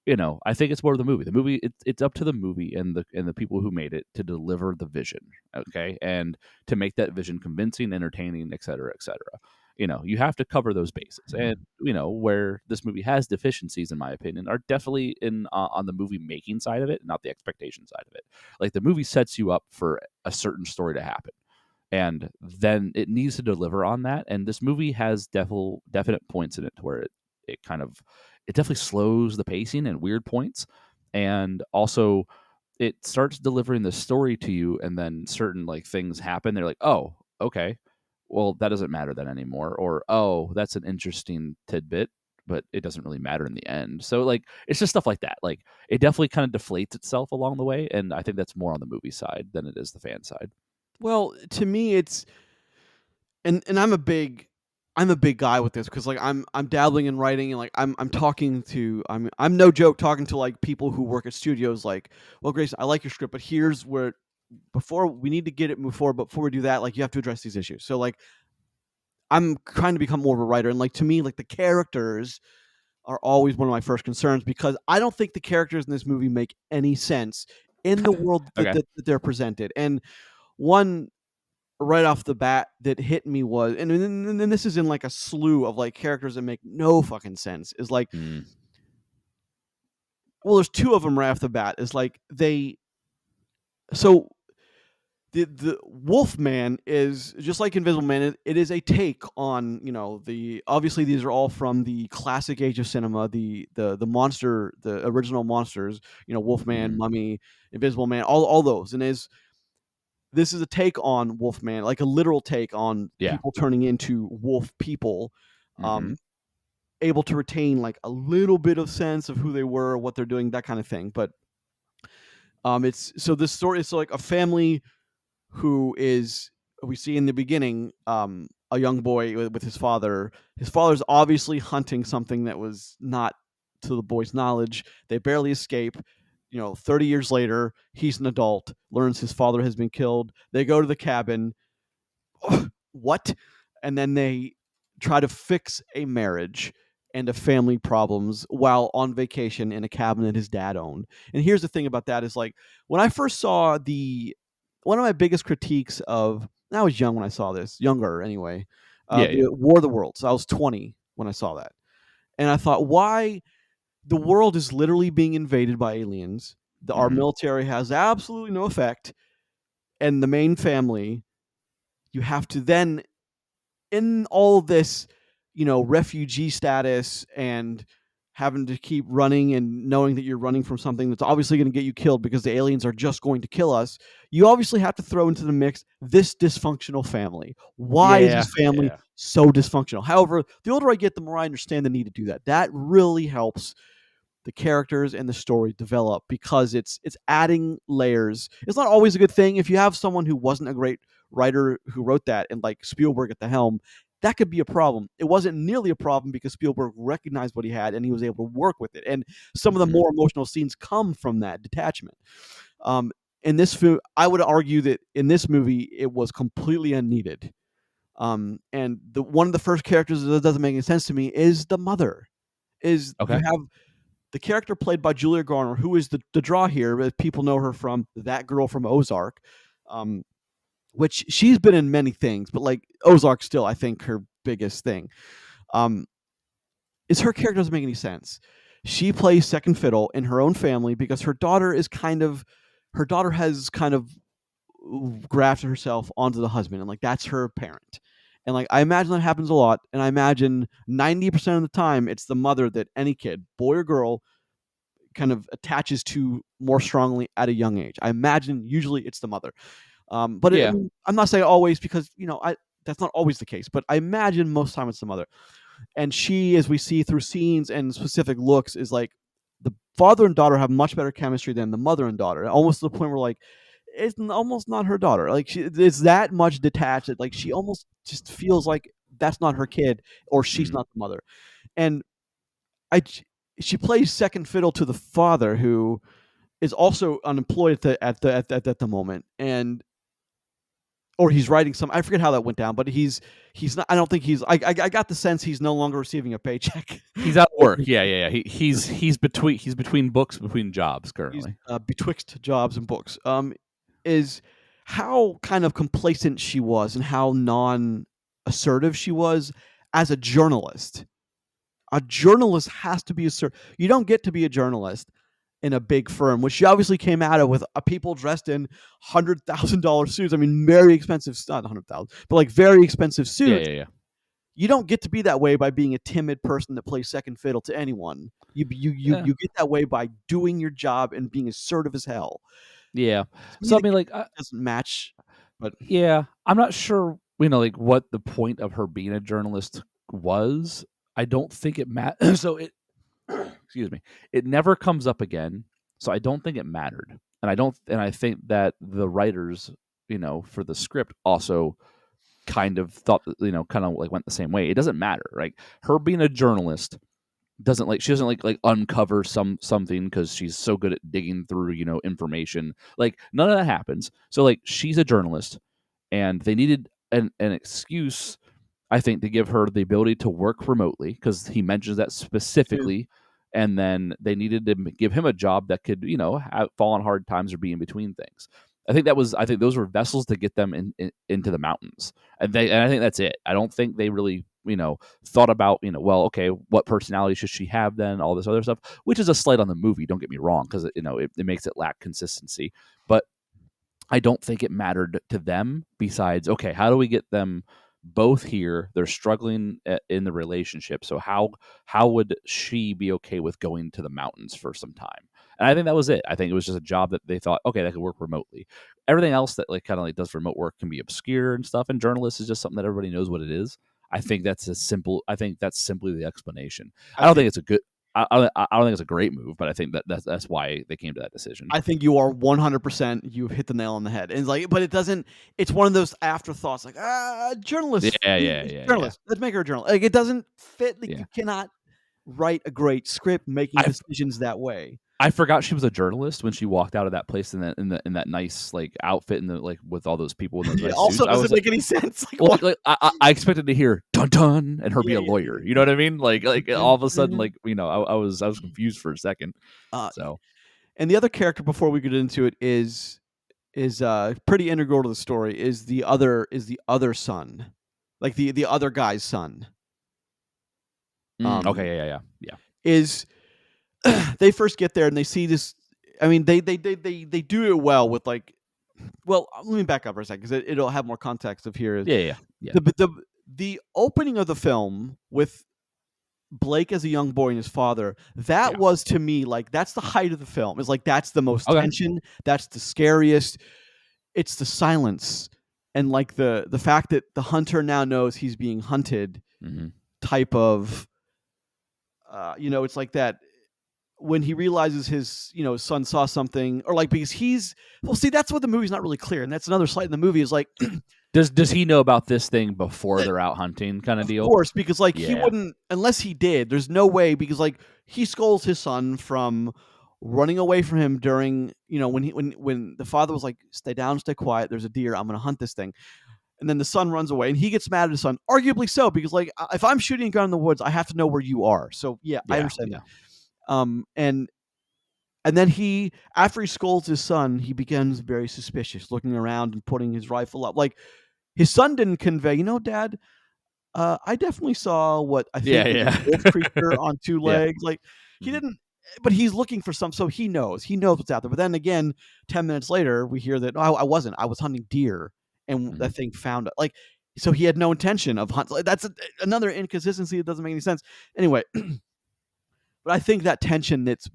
I think it's more of the movie. The movie, it's up to the movie and the people who made it to deliver the vision, okay, and to make that vision convincing, entertaining, et cetera, et cetera. You have to cover those bases, and where this movie has deficiencies, in my opinion, are definitely in on the movie making side of it, not the expectation side of it. Like the movie sets you up for a certain story to happen and then it needs to deliver on that. And this movie has definite points in it to where it kind of it definitely slows the pacing at weird points, and also it starts delivering the story to you, and then certain like things happen. They're like, oh, okay, well that doesn't matter then anymore, or oh, that's an interesting tidbit. But it doesn't really matter in the end. So, like, it's just stuff like that. Like, it definitely kind of deflates itself along the way, and I think that's more on the movie side than it is the fan side. Well, to me, it's and I'm a big guy with this because like I'm dabbling in writing and like I'm talking to I'm no joke talking to like people who work at studios like, well, Grace, I like your script, but here's where before we need to get it move forward, but before we do that, like you have to address these issues. So like I'm trying to become more of a writer, and like to me, like the characters are always one of my first concerns because I don't think the characters in this movie make any sense in the world that, Okay. that they're presented. And one right off the bat that hit me was, and this is in like a slew of like characters that make no fucking sense, is like, Mm. well, there's two of them right off the bat. Is like so the Wolfman is just like Invisible Man. It is a take on the obviously these are all from the classic age of cinema, the monster, the original monsters, Wolfman, Mhm. Mummy, Invisible Man, all those, and this is a take on Wolfman, like a literal take on Yeah. people turning into wolf people, um, Mhm. able to retain like a little bit of sense of who they were, what they're doing, that kind of thing. But it's so this story is like a family who is we see in the beginning, a young boy with his father. His father's obviously hunting something that was not to the boy's knowledge. They barely escape. 30 years later, he's an adult, learns his father has been killed. They go to the cabin. What? And then they try to fix a marriage and a family problems while on vacation in a cabin that his dad owned. And here's the thing about that is like when I first saw one of my biggest critiques of I was young when I saw this, younger anyway. Yeah, yeah. The War of the Worlds. I was 20 when I saw that. And I thought, why the world is literally being invaded by aliens. Our Mhm. military has absolutely no effect. And the main family, you have to then in all this, refugee status and having to keep running and knowing that you're running from something that's obviously going to get you killed because the aliens are just going to kill us, you obviously have to throw into the mix this dysfunctional family. Why is Yeah, this family yeah. so dysfunctional? However, the older I get, the more I understand the need to do that. That really helps the characters and the story develop, because it's adding layers. It's not always a good thing. If you have someone who wasn't a great writer who wrote that, and like Spielberg at the helm, that could be a problem. It wasn't nearly a problem because Spielberg recognized what he had and he was able to work with it. And some of the Mhm. more emotional scenes come from that detachment. Um, in this film, I would argue that in this movie, it was completely unneeded. And the one of the first characters that doesn't make any sense to me is the mother. Is you Okay. have the character played by Julia Garner, who is the draw here, as people know her from That Girl from Ozark, um, which she's been in many things, but like Ozark still, I think her biggest thing. Um, is her character doesn't make any sense. She plays second fiddle in her own family because her daughter has kind of grafted herself onto the husband, and like that's her parent. And like I imagine that happens a lot, and I imagine 90% of the time it's the mother that any kid, boy or girl, kind of attaches to more strongly at a young age. I imagine usually it's the mother. But Yeah. I'm not saying always, because I that's not always the case, but I imagine most time it's the mother. And she, as we see through scenes and specific looks, is like the father and daughter have much better chemistry than the mother and daughter, almost to the point where like it's almost not her daughter. Like it's that much detached that like she almost just feels like that's not her kid, or she's Mhm. not the mother. And I she plays second fiddle to the father, who is also unemployed at the moment, and or he's writing some. I forget how that went down, but he's not. I don't think he's. I got the sense he's no longer receiving a paycheck. He's out of work. Yeah, yeah, yeah. He's between books, between jobs He's currently. betwixt jobs and books. Is how kind of complacent she was and how non-assertive she was as a journalist. A journalist has to be assertive. You don't get to be a journalist in a big firm, which she obviously came out of with people dressed in $100,000 suits. I mean, very expensive, not 100,000, but like very expensive Yeah, suits. yeah, yeah. You don't get to be that way by being a timid person that plays second fiddle to anyone. Yeah. You get that way by doing your job and being assertive as hell. Yeah. To me, So I the mean, like, character doesn't match, but yeah, I'm not sure, like what the point of her being a journalist was. I don't think it so it excuse me. It never comes up again. So I don't think it mattered. And I think that the writers, for the script also kind of thought that, kind of like went the same way. It doesn't matter. Like her being a journalist she doesn't like uncover something because she's so good at digging through, information. Like none of that happens. So like she's a journalist and they needed an excuse, I think, to give her the ability to work remotely because he mentions that too. specifically. And then they needed to give him a job that could, fall on hard times or be in between things. I think those were vessels to get them into the mountains. And I think that's it. I don't think they really, thought about, well, okay, what personality should she have then? All this other stuff, which is a slight on the movie. Don't get me wrong, because it makes it lack consistency. But I don't think it mattered to them besides, okay, how do we get them both here? They're struggling in the relationship. So how would she be okay with going to the mountains for some time? And I think that was it. I think it was just a job that they thought, okay, that could work remotely. Everything else that like kind of like does remote work can be obscure and stuff. And journalist is just something that everybody knows what it is. I think that's simply the explanation. I I don't think think it's a good I don't think it's a great move, but I think that's why they came to that decision. I think you are 100%. You've hit the nail on the head. And it's like, but it doesn't. It's one of those afterthoughts, like Yeah, journalist, yeah, yeah, yeah, journalist. Let's make her a journalist. Like it doesn't fit. Like yeah. you cannot write a great script making I decisions that way. I forgot she was a journalist when she walked out of that place in that nice like outfit and the like with all those people in those It nice also suits. I was doesn't like, make any sense. Like well, what? I expected to hear dun dun and her be Yeah, a yeah, lawyer. You know what I mean? Like all of a sudden, yeah. like I was confused for a second. Uh, So and the other character before we get into it is pretty integral to the story. Is the other son, like the other guy's son. okay, Um, yeah, is they first get there and they see this. I mean, they do it well with like. Well, let me back up for a second because it'll have more context of here. yeah, yeah, yeah, yeah, The opening of the film with Blake as a young boy and his father, that yeah. was to me like that's the height of the film. It's like that's the most Okay. tension, that's the scariest. It's the silence and like the fact that the hunter now knows he's being hunted Hmm. type of it's like that when he realizes his son saw something, or like because he's well, see, that's what the movie's not really clear, and that's another slight in the movie is like Does he know about this thing before they're out hunting, kind of of deal? course, because like he Yeah. wouldn't unless he did. There's no way because like he scolds his son from running away from him during when the father was like, "Stay down, stay quiet. There's a deer. I'm going to hunt this thing." And then the son runs away, and he gets mad at his son, arguably so because like if I'm shooting a gun in the woods, I have to know where you are. So yeah, I Yeah. understand Yeah. that. And then after he scolds his son, he becomes very suspicious, looking around and putting his rifle up. Like his son didn't convey, Dad, I definitely saw what I Yeah. think is a Yeah. wolf creature on two Yeah. legs. Like he Mhm. didn't, but he's looking for some, so he knows what's out there. But then again, 10 minutes later, we hear that I wasn't. I was hunting deer, and Mhm. that thing found it. Like so, he had no intention of hunting. Like, that's another inconsistency that doesn't make any sense. Anyway, but I think that tension that's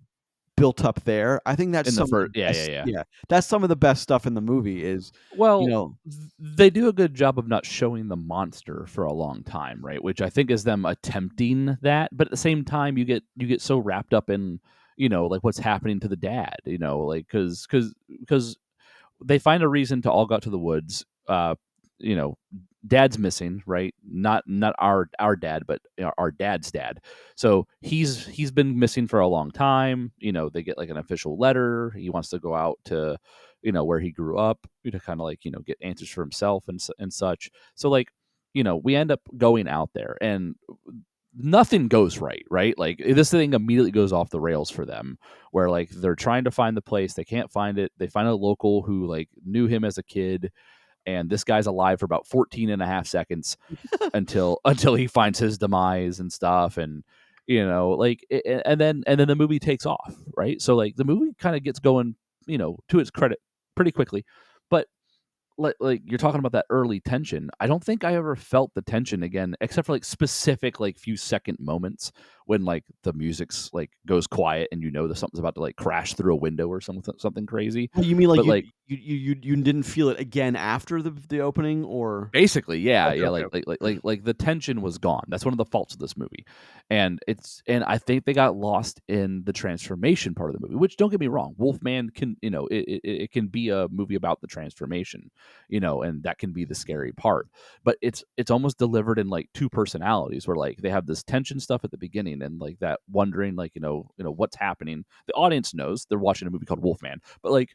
built up there. I think that's In the some of the first, yeah, yeah, best, yeah. yeah, that's some of the best stuff in the movie is, you Well, know they do a good job of not showing the monster for a long time, right? Which I think is them attempting that, but at the same time, you get so wrapped up in like what's happening to the dad, like because they find a reason to all go out to the woods. You know, Dad's missing, right? Not our dad, but our dad's dad. So he's been missing for a long time. They get like an official letter. He wants to go out to, where he grew up to kind of like get answers for himself and such. So like, we end up going out there and nothing goes right, right? Like this thing immediately goes off the rails for them, where like they're trying to find the place, they can't find it. They find a local who like knew him as a kid, and this guy's alive for about 14 and a half seconds until he finds his demise and stuff. And like and then the movie takes off, right? So like the movie kind of gets going, to its credit, pretty quickly. But like you're talking about that early tension, I don't think I ever felt the tension again, except for like specific like few second moments when like the music's like goes quiet and that something's about to like crash through a window or something crazy. well, you mean like But like you didn't feel it again after the opening, or basically, yeah, okay, yeah, okay, like okay. like like like like the tension was gone. That's one of the faults of this movie, and I think they got lost in the transformation part of the movie. Which, don't get me wrong, Wolfman can, it can be a movie about the transformation, and that can be the scary part. But it's almost delivered in like two personalities, where like they have this tension stuff at the beginning and like that wondering, like what's happening. The audience knows they're watching a movie called Wolfman, but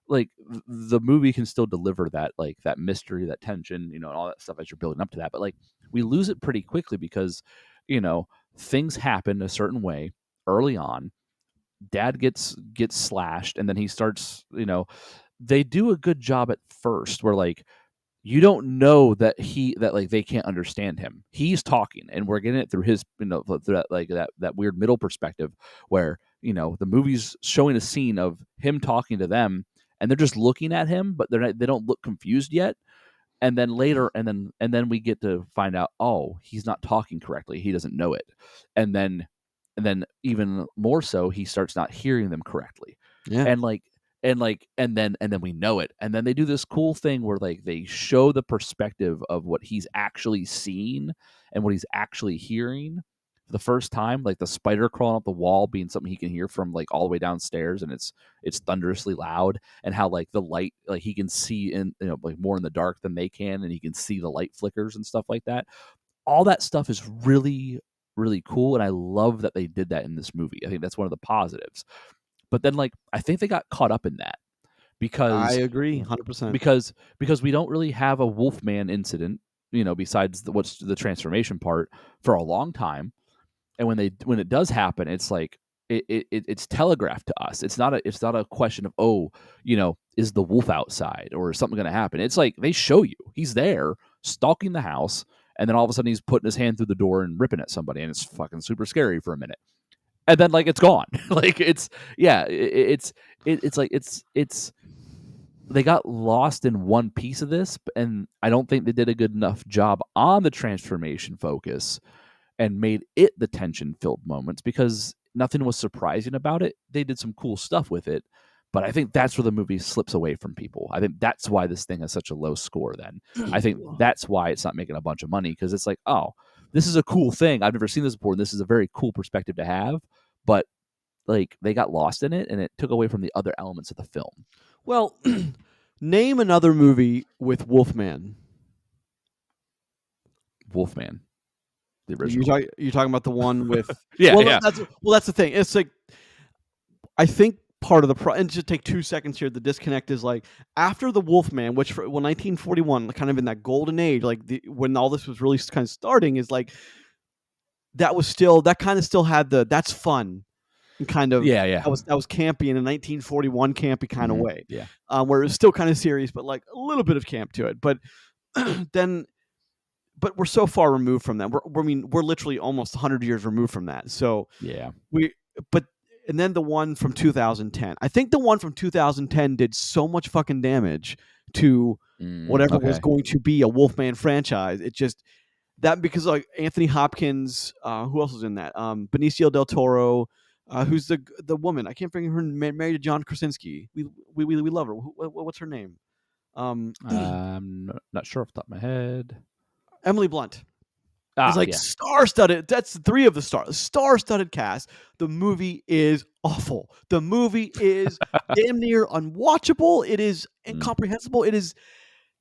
the movie can still deliver that, like that mystery, that tension, and all that stuff as you're building up to that. But like we lose it pretty quickly because you know things happen a certain way early on. Dad gets slashed, and then he starts. They do a good job at first, where like you don't know that like they can't understand him. He's talking, and we're getting it through his, through that, like that weird middle perspective, where the movie's showing a scene of him talking to them, and they're just looking at him, but they don't look confused yet. And then later, and then we get to find out, oh, he's not talking correctly. He doesn't know it, and then even more so, he starts not hearing them correctly, Yeah, and like and then we know it, and then they do this cool thing where like they show the perspective of what he's actually seeing and what he's actually hearing for the first time, like the spider crawling up the wall being something he can hear from like all the way downstairs, and it's thunderously loud, and how like the light, like he can see in, like more in the dark than they can, and he can see the light flickers and stuff like that. All that stuff is really, really cool, and I love that they did that in this movie. I think that's one of the positives. But then like I think they got caught up in that I because agree, 100%. because we don't really have a Wolfman incident, besides what's the transformation part, for a long time. And when it does happen, it's like it's telegraphed to us. It's not a question of, oh, is the wolf outside or is something going to happen. It's like they show you he's there stalking the house, and then all of a sudden he's putting his hand through the door and ripping at somebody, and it's fucking super scary for a minute, and then like it's gone. Like it's yeah, it's like it's they got lost in one piece of this, and I don't think they did a good enough job on the transformation focus and made it the tension filled moments, because nothing was surprising about it. They did some cool stuff with it, but I think that's where the movie slips away from people. I think that's why this thing has such a low score then. I think that's why it's not making a bunch of money, because it's like, oh, this is a cool thing. I've never seen this before, and this is a very cool perspective to have, but like they got lost in it and it took away from the other elements of the film. Well, name another movie with Wolfman. Wolfman, the You original. you're talking about the one with Yeah, yeah. that's the thing. It's like I think part of the and just take 2 seconds here. The disconnect is like after the Wolfman, which for 1941, kind of in that golden age, like when all this was really kind of starting, is like that kind of still had the that's fun and kind of Yeah, yeah. that was campy in a 1941 campy kind of way, Yeah. where it was still kind of serious, but like a little bit of camp to it. But then but we're so far removed from that. I mean, we're literally almost 100 years removed from that. So Yeah. we, but, and then the one from 2010. I think the one from 2010 did so much fucking damage to whatever was Okay. going to be a Wolfman franchise. It just, that because like Anthony Hopkins, who else was in that? Benicio del Toro, who's the woman? I can't think of her. Married to John Krasinski. We love her. What's her name? Um, I'm not sure off the top of my head. Emily Blunt. It's Ah, like yeah. star-studded. That's three of the star-studded cast. The movie is awful. The movie is damn near unwatchable. It is Mm, incomprehensible. It is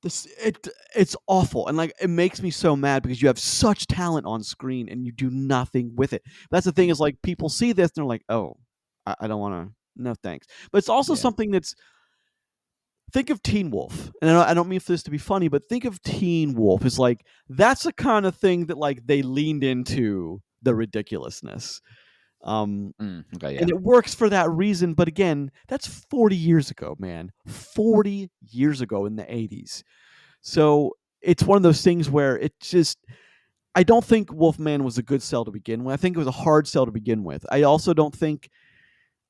this. It's awful, and like it makes me so mad because you have such talent on screen and you do nothing with it. That's the thing is like people see this and they're like, oh, I don't want to. No thanks. But it's also yeah. something that's think of Teen Wolf, and I don't mean for this to be funny, but think of Teen Wolf as like that's the kind of thing that like they leaned into the ridiculousness, Okay, yeah. and it works for that reason. But again, that's 40 years ago, man, 40 years ago in the 80s. So it's one of those things where it just. I don't think Wolfman was a good sell to begin with. I think it was a hard sell to begin with. I also don't think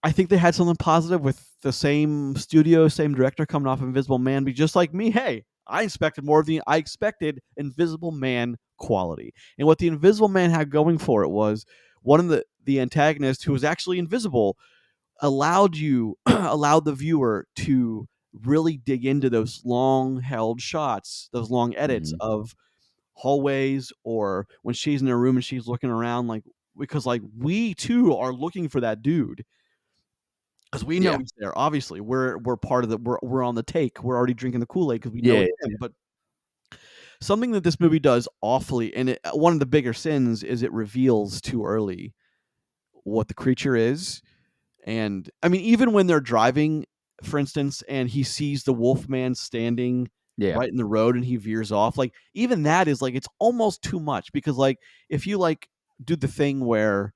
I think they had something positive with the same studio, same director coming off Invisible Man. Be just like me, hey, I expected Invisible Man quality. And what the Invisible Man had going for it was one of the antagonists who was actually invisible allowed you allowed the viewer to really dig into those long held shots, those long edits Hmm. of hallways or when she's in her room and she's looking around like because like we too are looking for that dude because we know Yeah. he's there. Obviously, we're part of the we're on the take. We're already drinking the Kool Aid because we know Yeah. it's him. But something that this movie does awfully, and one of the bigger sins is it reveals too early what the creature is. And I mean, even when they're driving, for instance, and he sees the wolf man standing Yeah. right in the road and he veers off, like even that is like it's almost too much because like if you like do the thing where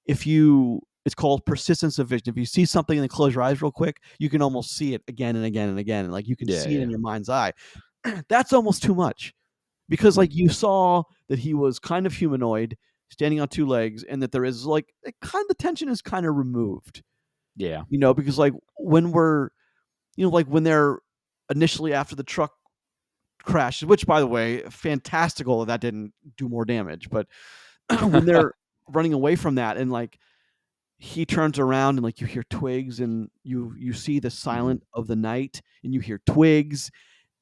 if you it's called persistence of vision. If you see something and then close your eyes real quick, you can almost see it again and again and again. And like you can Yeah. see it Yeah. in your mind's eye. That's almost too much because Mm, like you saw that he was kind of humanoid, standing on two legs, and that there is like kind of the tension is kind of removed. yeah. Because like when we're like when they're initially after the truck crashes, which by the way, fantastical that didn't do more damage, but when they're running away from that and like he turns around and like you hear twigs and you see the Hmm. silent of the night and you hear twigs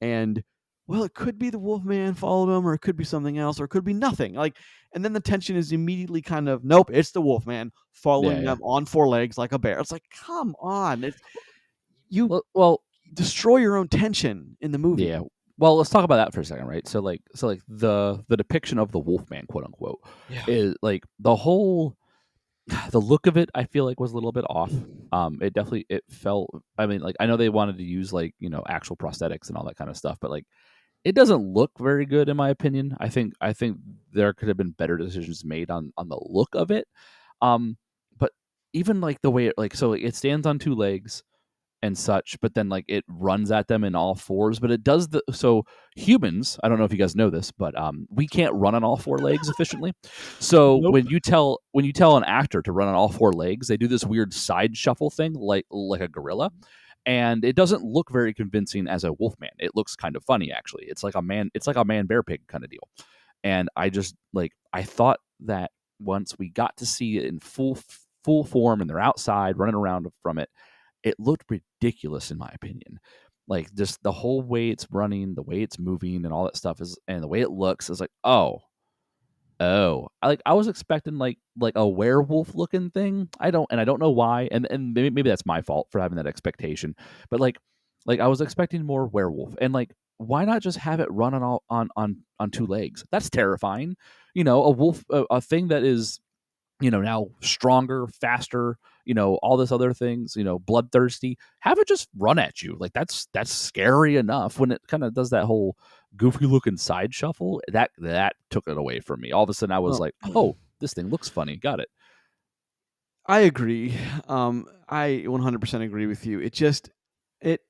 and well it could be the wolfman followed him or it could be something else or it could be nothing like and then the tension is immediately kind of nope it's the wolfman Yeah. following Yeah. them on four legs like a bear. It's like come on, you Well, destroy your own tension in the movie. yeah. Well, let's talk about that for a second, right? So like the depiction of the Wolfman, quote unquote, Yeah. is like the whole the look of it. I feel like was a little bit off. It definitely it felt. I mean, like I know they wanted to use like actual prosthetics and all that kind of stuff, but like it doesn't look very good in my opinion. I think there could have been better decisions made on the look of it. But even like the way it like so it stands on two legs and such, but then like it runs at them in all fours. But it does the so humans. I don't know if you guys know this, but we can't run on all four legs efficiently. So Nope. when you tell an actor to run on all four legs, they do this weird side shuffle thing, like a gorilla, and it doesn't look very convincing as a wolfman. It looks kind of funny actually. It's like a man. It's like a man bear pig kind of deal. And I just like I thought that once we got to see it in full form and they're outside running around from it, it looked ridiculous in my opinion. Like just the whole way it's running, the way it's moving, and all that stuff is, and the way it looks is like, oh, Oh, I was expecting like a werewolf looking thing. I don't know why, and maybe that's my fault for having that expectation. But like I was expecting more werewolf, and like why not just have it run on all on two legs? That's terrifying. You know, a wolf, a thing that is, you know, now stronger, faster, you know, all this other things, you know, bloodthirsty, have it just run at you. Like that's scary enough. When it kind of does that whole goofy looking side shuffle, that took it away from me. All of a sudden I was Well, like, "Oh, this thing looks funny." Got it. I agree. I 100% agree with you. It just it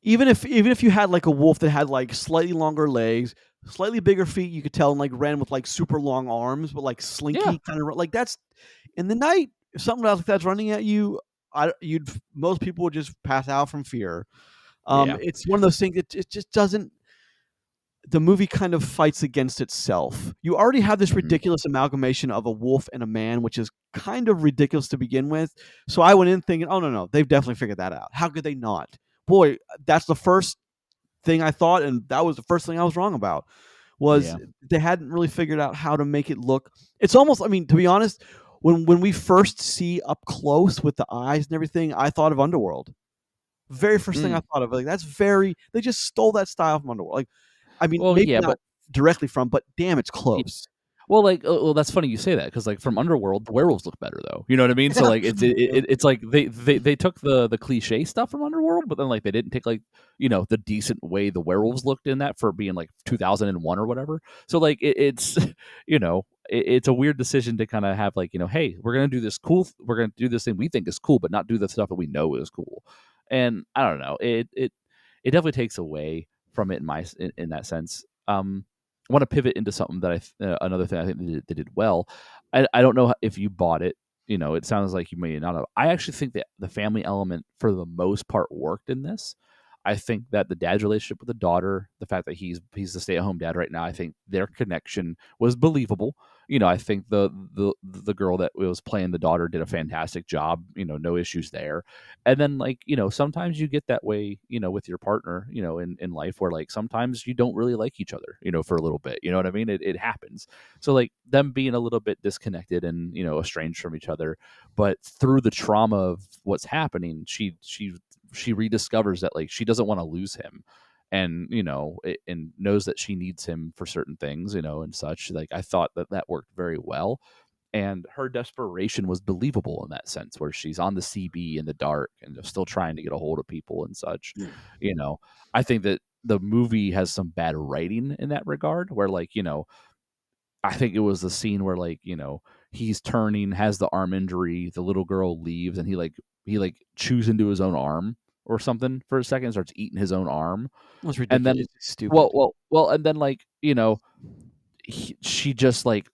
even if you had like a wolf that had like slightly longer legs, slightly bigger feet, you could tell, and like ran with like super long arms, but like Yeah. slinky kind of like that's in the night. If something else like that's running at you, you'd most people would just pass out from fear. Yeah. It's one of those things. It just doesn't. The movie kind of fights against itself. You already have this Mhm. ridiculous amalgamation of a wolf and a man, which is kind of ridiculous to begin with. So I went in thinking, oh no, they've definitely figured that out. How could they not? Boy, that's the first thing I thought, and that was the first thing I was wrong about. Was Yeah. they hadn't really figured out how to make it look. It's almost, I mean, to be honest, when we first see up close with the eyes and everything, I thought of Underworld. Very first thing I Mm. thought of, like that's very. They just stole that style from Underworld. Like, I mean, Well, maybe yeah, not but directly from, but damn, it's close. well, like, well, that's funny you say that because, like, from Underworld, the werewolves look better, though. You know what I mean? So, Yeah. like, it's like they took the cliche stuff from Underworld, but then like they didn't take like, you know, the decent way the werewolves looked in that for being like 2001 or whatever. So like it's you know, it's a weird decision to kind of have like, you know, hey, we're gonna do this cool, we're gonna do this thing we think is cool, but not do the stuff that we know is cool. And I don't know, it definitely takes away from it in in that sense. I want to pivot into something that another thing I think they did well. I don't know if you bought it. You know, it sounds like you may not have. I actually think that the family element, for the most part, worked in this. I think that the dad's relationship with the daughter, the fact that he's the stay at home dad right now, I think their connection was believable. You know, I think the girl that was playing the daughter did a fantastic job. You know, no issues there. And then like, you know, sometimes you get that way, you know, with your partner, you know, in life where like sometimes you don't really like each other, you know, for a little bit. You know what I mean? It happens. So like them being a little bit disconnected and, you know, estranged from each other, but through the trauma of what's happening, she rediscovers that like she doesn't want to lose him, and you know and knows that she needs him for certain things, you know, and such. Like I thought that that worked very well, and her desperation was believable in that sense, where she's on the CB in the dark and still trying to get a hold of people and such. You know, I think that the movie has some bad writing in that regard, where like, you know, I think it was the scene where like, you know, he's turning, has the arm injury, the little girl leaves, and he like chews into his own arm or something for a second, starts eating his own arm, It was and ridiculous. then It's stupid. and then like, you know, she just like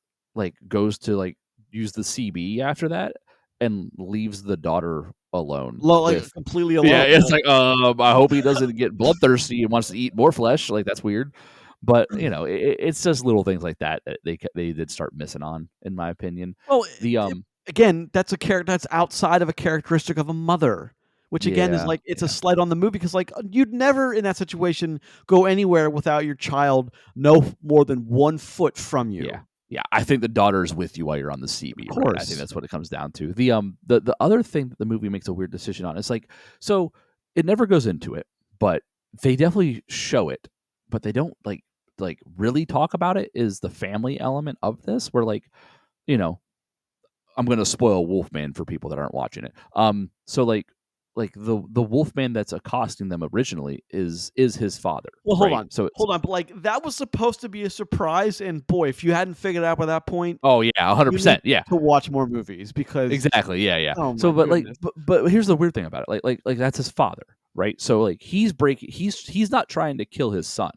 goes to like use the CB after that and leaves the daughter alone Like with. completely Yeah, alone. it's like, I hope he doesn't get bloodthirsty and wants to eat more flesh. Like that's weird, but you know, it's just little things like that that they did start missing on, in my opinion. Well, The again, that's a character that's outside of a characteristic of a mother, which again is yeah, like it's a yeah. slight on the movie because like you'd never in that situation go anywhere without your child no more than 1 foot from Yeah. you. Yeah, I think the daughter's with you while you're on the Of CB, right? I think course. that's what it comes down to. The other thing that the movie makes a weird decision on is like, so it never goes into it, but they definitely show it, but they don't like really talk about it, is the family element of this, where like, you know, I'm gonna spoil Wolfman for people that aren't watching it. So like the Wolfman that's accosting them originally is his father, Well, hold right? on. So it's Hold on, but like that was supposed to be a surprise, and boy, if you hadn't figured it out by that point, oh yeah, you need 100%. Yeah. to watch more movies because Exactly. Yeah, yeah. oh So, my but like, goodness. but here's the weird thing about it. Like that's his father, right? So like he's not trying to kill his son.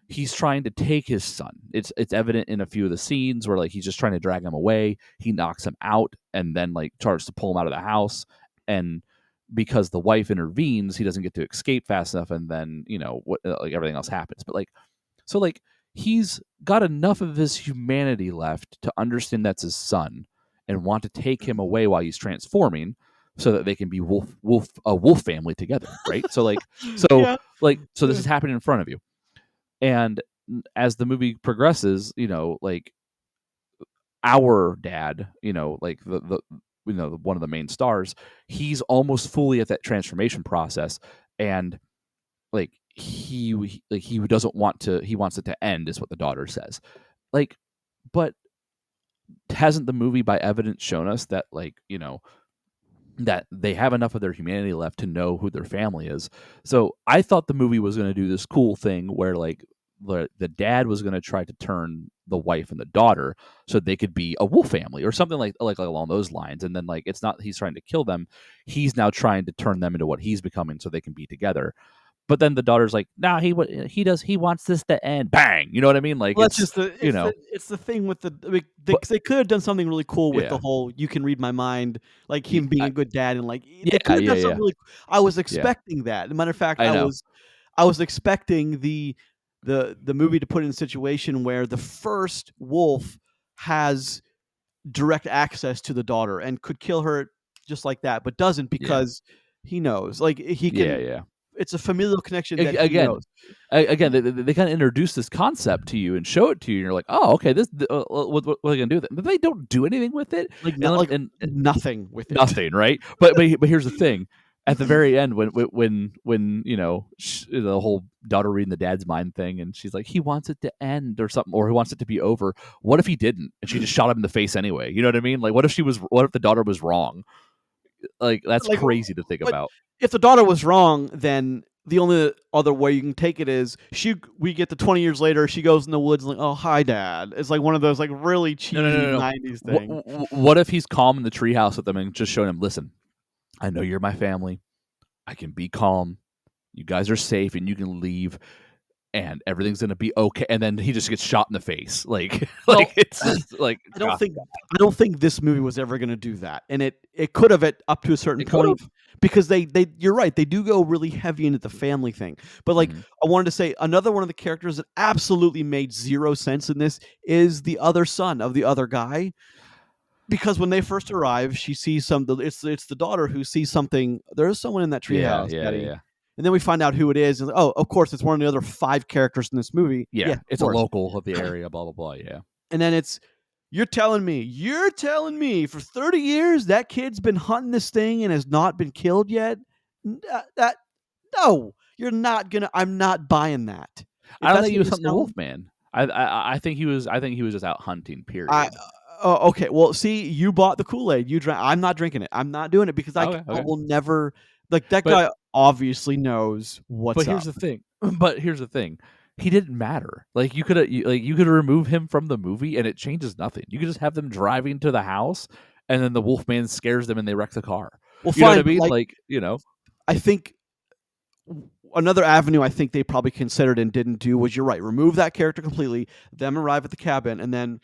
He's trying to take his son. It's evident in a few of the scenes where like he's just trying to drag him away. He knocks him out and then like starts to pull him out of the house. And because the wife intervenes, he doesn't get to escape fast enough. And then you know what, like everything else happens. But like so like he's got enough of his humanity left to understand that's his son and want to take him away while he's transforming so that they can be a wolf family together, right? So Yeah. so this is happening in front of you. And as the movie progresses, you know, like our dad, like the one of the main stars, he's almost fully at that transformation process, and like he doesn't want to. He wants it to end, is what the daughter says. Like, but hasn't the movie by evidence shown us that that they have enough of their humanity left to know who their family is? So I thought the movie was going to do this cool thing where like the dad was going to try to turn the wife and the daughter so they could be a wolf family or something like along those lines. And then like it's not he's trying to kill them, he's now trying to turn them into what he's becoming so they can be together. But then the daughter's like, "Nah, he wants this to end." Bang, you know what I mean? Like Well, that's just you know, it's the thing with the, I mean, but they could have done something really cool with the yeah, whole "you can read my mind," like him being a good dad, and like they yeah, could have yeah, done something yeah, really. I was yeah. expecting that. As a matter of fact, I know. I was expecting the movie to put in a situation where the first wolf has direct access to the daughter and could kill her just like that, but doesn't Yeah, because he knows. Like he yeah, can. yeah. It's a familial connection that he Again, knows. they kind of introduce this concept to you and show it to you, and you're like, "Oh, okay, what are they gonna do with it?" But they don't do anything with it, Like and not like and nothing with it. nothing, right? But here's the thing: at the very end, when the whole daughter reading the dad's mind thing, and she's like, "He wants it to end or something, or he wants it to be over." What if he didn't, and she just shot him in the face anyway? You know what I mean? Like, what if the daughter was wrong? Like, that's Like, crazy to think but about. if the daughter was wrong, then the only other way you can take it is we get to 20 years later, she goes in the woods like, "Oh, hi, dad." It's like one of those like really No, no, no, cheesy no, no. 90s What, thing. what if he's calm in the treehouse with them and just showing him, listen, I know you're my family. I can be calm. You guys are safe and you can leave and everything's going to be okay. And then he just gets shot in the face. Like, like Well, it's just like, God, I don't think this movie was ever gonna do that, and it could have it up to a certain it could point have. because they you're right, they do go really heavy into the family thing. But, like, Hmm. I wanted to say another one of the characters that absolutely made 0 sense in this is the other son of the other guy. Because when they first arrive, she sees it's the daughter who sees something, "There's someone in that Yeah, treehouse, yeah, daddy." yeah. And then we find out who it is, and, oh, of course, it's one of the other 5 characters in this movie. Yeah, Yeah. of It's a course. local of the area, blah, blah, blah. Yeah. And then it's, you're telling me for 30 years that kid's been hunting this thing and has not been killed yet? That no, you're not gonna I'm not buying that. If I don't that's think he what was you're hunting the selling, Wolfman. I think he was just out hunting, I period. okay, well, see, you bought the Kool-Aid, you drank. I'm not drinking it. I'm not doing it because Okay. I Okay. will never, like, that But guy obviously knows But what's here's up. the thing. But here's the thing. He didn't matter. Like you could remove him from the movie and it changes nothing. You could just have them driving to the house and then the Wolfman scares them and they wreck the car. Well, You know what fine, I but, mean? like, Like. I think another avenue I think they probably considered and didn't do was, you're right, remove that character completely, them arrive at the cabin, and then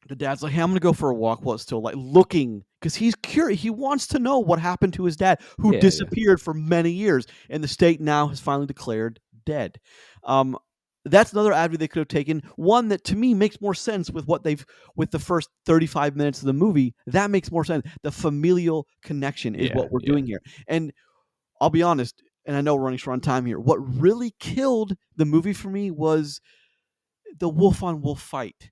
the dad's like, "Hey, I'm gonna go for a walk while it's still light," looking because he's curious. He wants to know what happened to his dad, who Yeah, yeah. disappeared for many years, and the state now has finally declared dead. Um, that's another avenue they could have taken. One that to me makes more sense with what they've with the first 35 minutes of the movie. That makes more sense. The familial connection is Yeah, what we're yeah. doing here. And I'll be honest, and I know we're running short on time here. What really killed the movie for me was the wolf on wolf fight.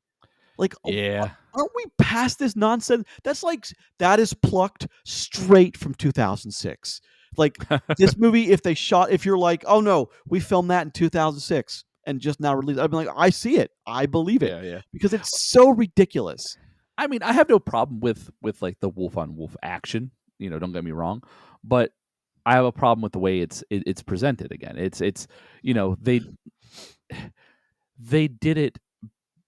Like, Yeah. aren't we past this nonsense? That is plucked straight from 2006. Like, this movie, if you're like, "Oh, no, we filmed that in 2006 and just now released," I'd be like, "I see it. I believe it," Yeah, yeah. because it's so ridiculous. I mean, I have no problem with like the wolf on wolf action, don't get me wrong, but I have a problem with the way it's presented again. It's you know, they did it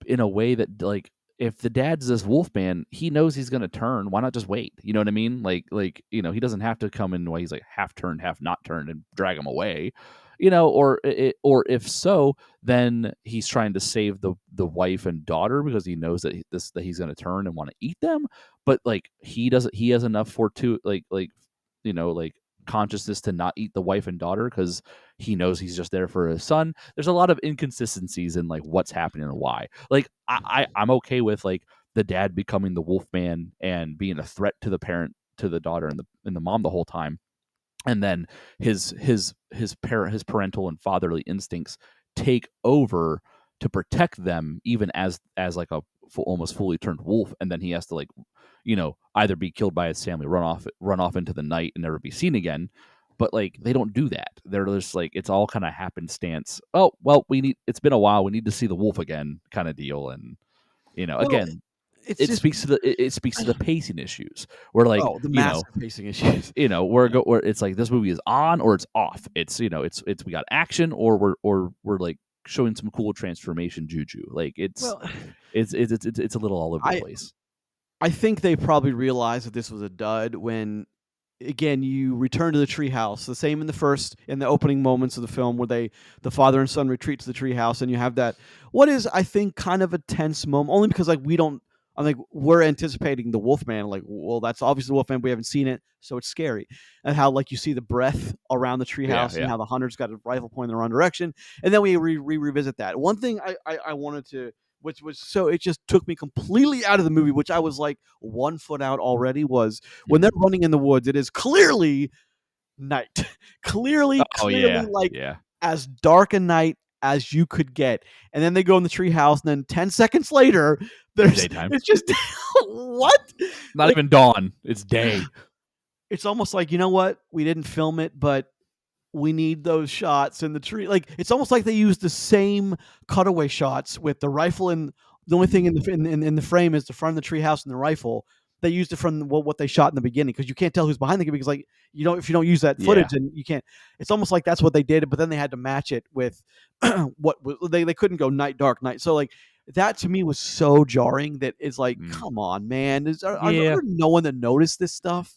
in a way that like if the dad's this Wolfman, he knows he's gonna turn. Why not just wait? You know what I mean? He doesn't have to come in while he's like half turned, half not turned, and drag him away. Or if so, then he's trying to save the wife and daughter because he knows that he's gonna turn and want to eat them. But like he doesn't, he has enough like consciousness to not eat the wife and daughter because he knows he's just there for his son. There's a lot of inconsistencies in like what's happening and why. Like I'm okay with like the dad becoming the wolf man and being a threat to the parent, to the daughter and the mom the whole time, and then his parental and fatherly instincts take over to protect them even as like a almost fully turned wolf, and then he has to like, either be killed by his family, run off into the night, and never be seen again. But like they don't do that. They're just like it's all kind of happenstance. Oh well, it's been a while. We need to see the wolf again, kind of deal. And Well, again, it's it just speaks to it speaks to the pacing issues. Where like oh, the massive pacing issues. where it's like this movie is on or it's off. It's it's we got action or we're like showing some cool transformation juju. Like Well, it's a little all over the I place. I think they probably realized that this was a dud when, again, you return to the treehouse. The same in the opening moments of the film, where the father and son retreat to the treehouse, and you have that what is, I think, kind of a tense moment. Only because like we don't, I think we're anticipating the Wolfman. Like, well, that's obviously the Wolfman. We haven't seen it, so it's scary. And how like you see the breath around the Yeah, treehouse, and yeah. how the hunter's got a rifle pointing in the wrong direction, and then we revisit that. One thing I wanted to, which was so it just took me completely out of the movie, which I was like 1 foot out already, was when they're Mhm. running in the woods, it is clearly night. Oh Clearly, yeah, like, yeah. as dark a night as you could get, and then they go in the treehouse, and then 10 seconds later, It's there's daytime. it's just what? Not Like, even dawn. It's day. it's almost like, you know what? We didn't film it, but we need those shots in the tree. Like, it's almost like they used the same cutaway shots with the rifle, and the only thing in the in the frame is the front of the treehouse and the rifle. They used it from what they shot in the beginning, because you can't tell who's behind the camera, because like if you don't use that footage, Yeah. and you can't. It's almost like that's what they did, but then they had to match it with they couldn't go night dark night. So like that to me was so jarring that it's like, Mm. come on, man, are Yeah. there no one that noticed this stuff?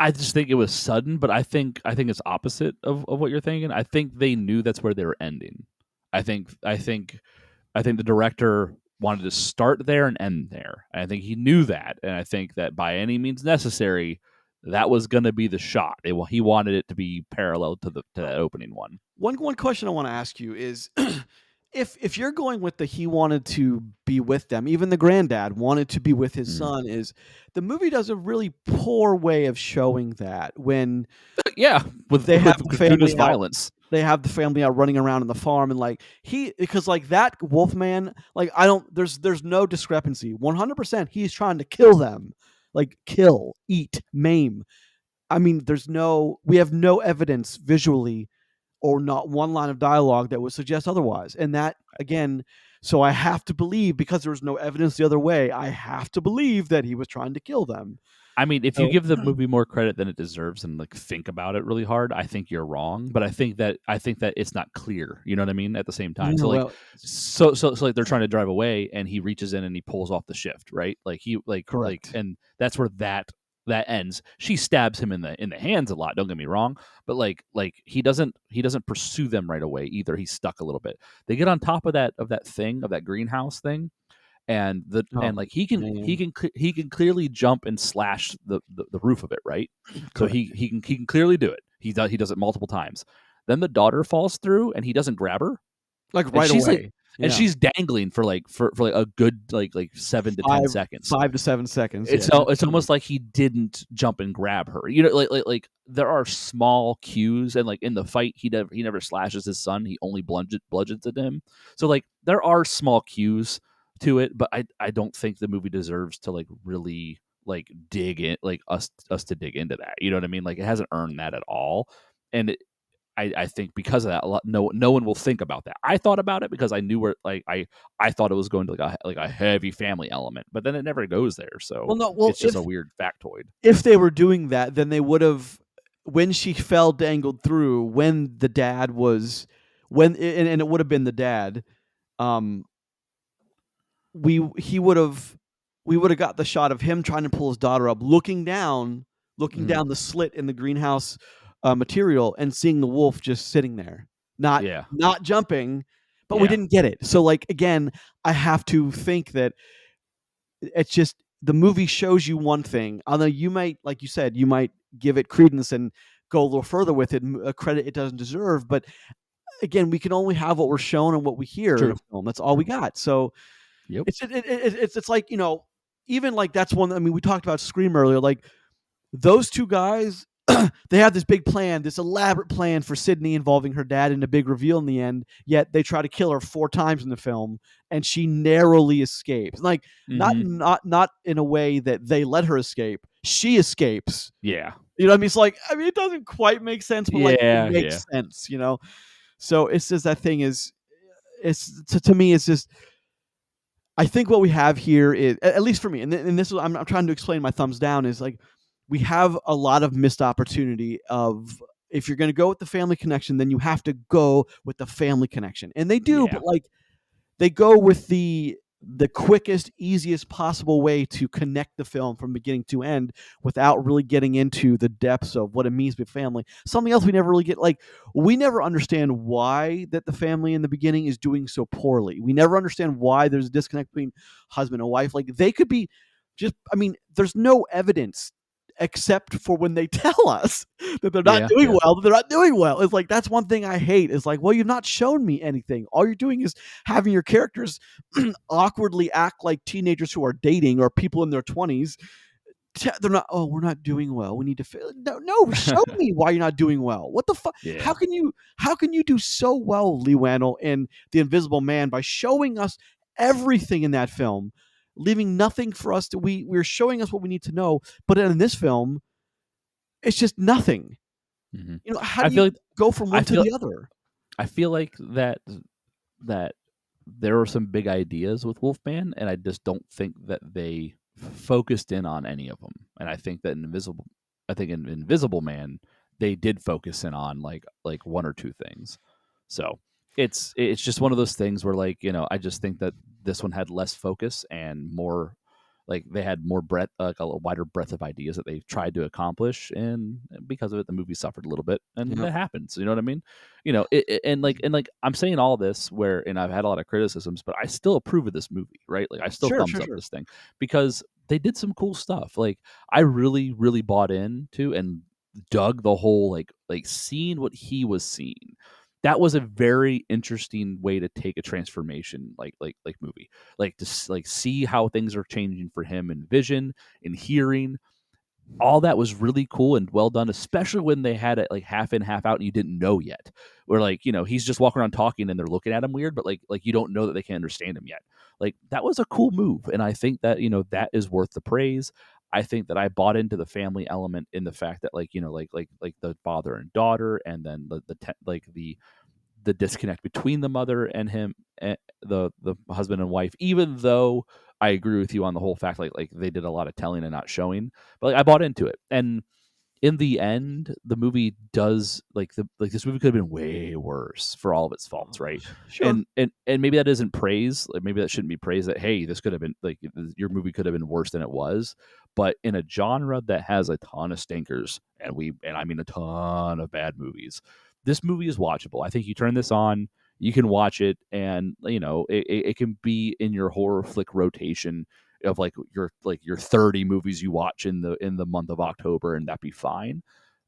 I just think it was sudden, but I think it's opposite of what you're thinking. I think they knew that's where they were ending. I think the director wanted to start there and end there. And I think he knew that, and I think that by any means necessary, that was going to be the shot. He wanted it to be parallel to that opening one. One question I want to ask you is, if you're going with the he wanted to be with them, even the granddad wanted to be with his Mhm. son, is the movie does a really poor way of showing that when Yeah, with they have with the gratuitous family out violence. running around in the farm, and like because like that Wolfman, like I don't there's no discrepancy. 100% he's trying to kill them. Like kill, eat, maim. I mean, we have no evidence visually, or not one line of dialogue that would suggest otherwise. And that again, so I have to believe, because there was no evidence the other way, I have to believe that he was trying to kill them. I mean, if you So give the movie more credit than it deserves and like think about it really hard, I think you're wrong. But I think that it's not clear. You know what I mean? At the same time, yeah, so like, well, so like they're trying to drive away, and he reaches in and he pulls off the shift, right? Like he correct. and that's where that ends. She stabs him in the hands a lot. Don't get me wrong, but he doesn't pursue them right away either. He's stuck a little bit. They get on top of that greenhouse thing, Oh and like he man, can he can clearly jump and slash the roof of it, right? So correct. he can clearly do it. He does it multiple times. Then the daughter falls through and he doesn't grab her, Like and right she's like away. and Yeah, she's dangling for like a good like 7 to 10 seconds. 5 to 7 seconds. It's Yeah, it's almost like he didn't jump and grab her. Like there are small cues, and like in the fight, he never slashes his son. He only bludgeons at him. So like there are small cues to it, but I don't think the movie deserves to like really like dig in, like us to dig into that. You know what I mean? Like it hasn't earned that at all, and I think because of that, no one will think about that. I thought about it because I knew where like I thought it was going to like a heavy family element, but then it never goes there. So well, no, well, it's just a weird factoid. if they were doing that, then they would have, when she fell dangled through, when the dad was, and it would have been the dad. Um, we he would have we would have got the shot of him trying to pull his daughter up, looking Mhm. down the slit in the greenhouse material, and seeing the wolf just sitting there, Yeah, not jumping. But we yeah, didn't get it. So like again, I have to think that it's just the movie shows you one thing. Although you might, like you said, you might give it credence and go a little further with it, a credit it doesn't deserve. But again, we can only have what we're shown and what we hear in a true, film. That's all we true. got. So Yep. it's like, even like that's one. I mean, we talked about Scream earlier. Like those two guys, they have this big plan, this elaborate plan for Sydney involving her dad in a big reveal in the end. Yet they try to kill her 4 times in the film, and she narrowly escapes. Like Hmm. not in a way that they let her escape. She escapes. Yeah. You know what I mean? It's like, I mean, it doesn't quite make sense, but like it Yeah. Yeah. makes sense. So it's just that thing is, it's to me, it's just, I think what we have here is, at least for me, and this is, I'm trying to explain my thumbs down, is like we have a lot of missed opportunity of, if you're going to go with the family connection, then you have to go with the family connection, and they do, Yeah. but like they go with the quickest, easiest possible way to connect the film from beginning to end without really getting into the depths of what it means to be family. Something else we never really get, like we never understand why that the family in the beginning is doing so poorly. We never understand why there's a disconnect between husband and wife. Like they could be just, I mean, there's no evidence except for when they tell us that they're not Yeah. doing Yeah. well, that they're not doing well. It's like, that's one thing I hate, is like, well, you've not shown me anything. All you're doing is having your characters awkwardly act like teenagers who are dating or people in their 20s. They're not, oh, we're not doing well, we need to no, show me why you're not doing well. What the fuck? Yeah. How can you do so well, Lee Wannell, in The Invisible Man, by showing us everything in that film, leaving nothing for us to, we're showing us what we need to know, but in this film it's just nothing. Hmm. How I do you feel like go from I one to feel the other? I feel like that there were some big ideas with Wolfman, and I just don't think that they focused in on any of them. And I think in Invisible Man, they did focus in on like one or two things. So it's just one of those things where I just think that this one had less focus and more, like they had more breadth, like a wider breadth of ideas that they tried to accomplish, and because of it, the movie suffered a little bit, and Yeah. that happens. You know what I mean? And I'm saying all this and I've had a lot of criticisms, but I still approve of this movie, right? Like I still Sure, thumbs sure, up sure. this thing because they did some cool stuff. Like I really, really bought into and dug the whole like seeing what he was seeing. That was a very interesting way to take a transformation like movie, like to like see how things are changing for him in vision, in hearing. All that was really cool and well done, especially when they had it like half in, half out, and you didn't know yet. Where he's just walking around talking and they're looking at him weird, but like you don't know that they can understand him yet. Like that was a cool move, and I think that that is worth the praise. I think that I bought into the family element in the fact that like the father and daughter, and then the disconnect between the mother and him, the husband and wife. Even though I agree with you on the whole fact like they did a lot of telling and not showing, but like I bought into it. And in the end, the movie does this movie could have been way worse for all of its faults, right? Sure. And maybe that isn't praise. Like maybe that shouldn't be praise. That hey, this could have been like your movie could have been worse than it was. But in a genre that has a ton of stinkers, and I mean a ton of bad movies, this movie is watchable. I think you turn this on, you can watch it, and it can be in your horror flick rotation of your 30 movies you watch in the month of October, and that'd be fine.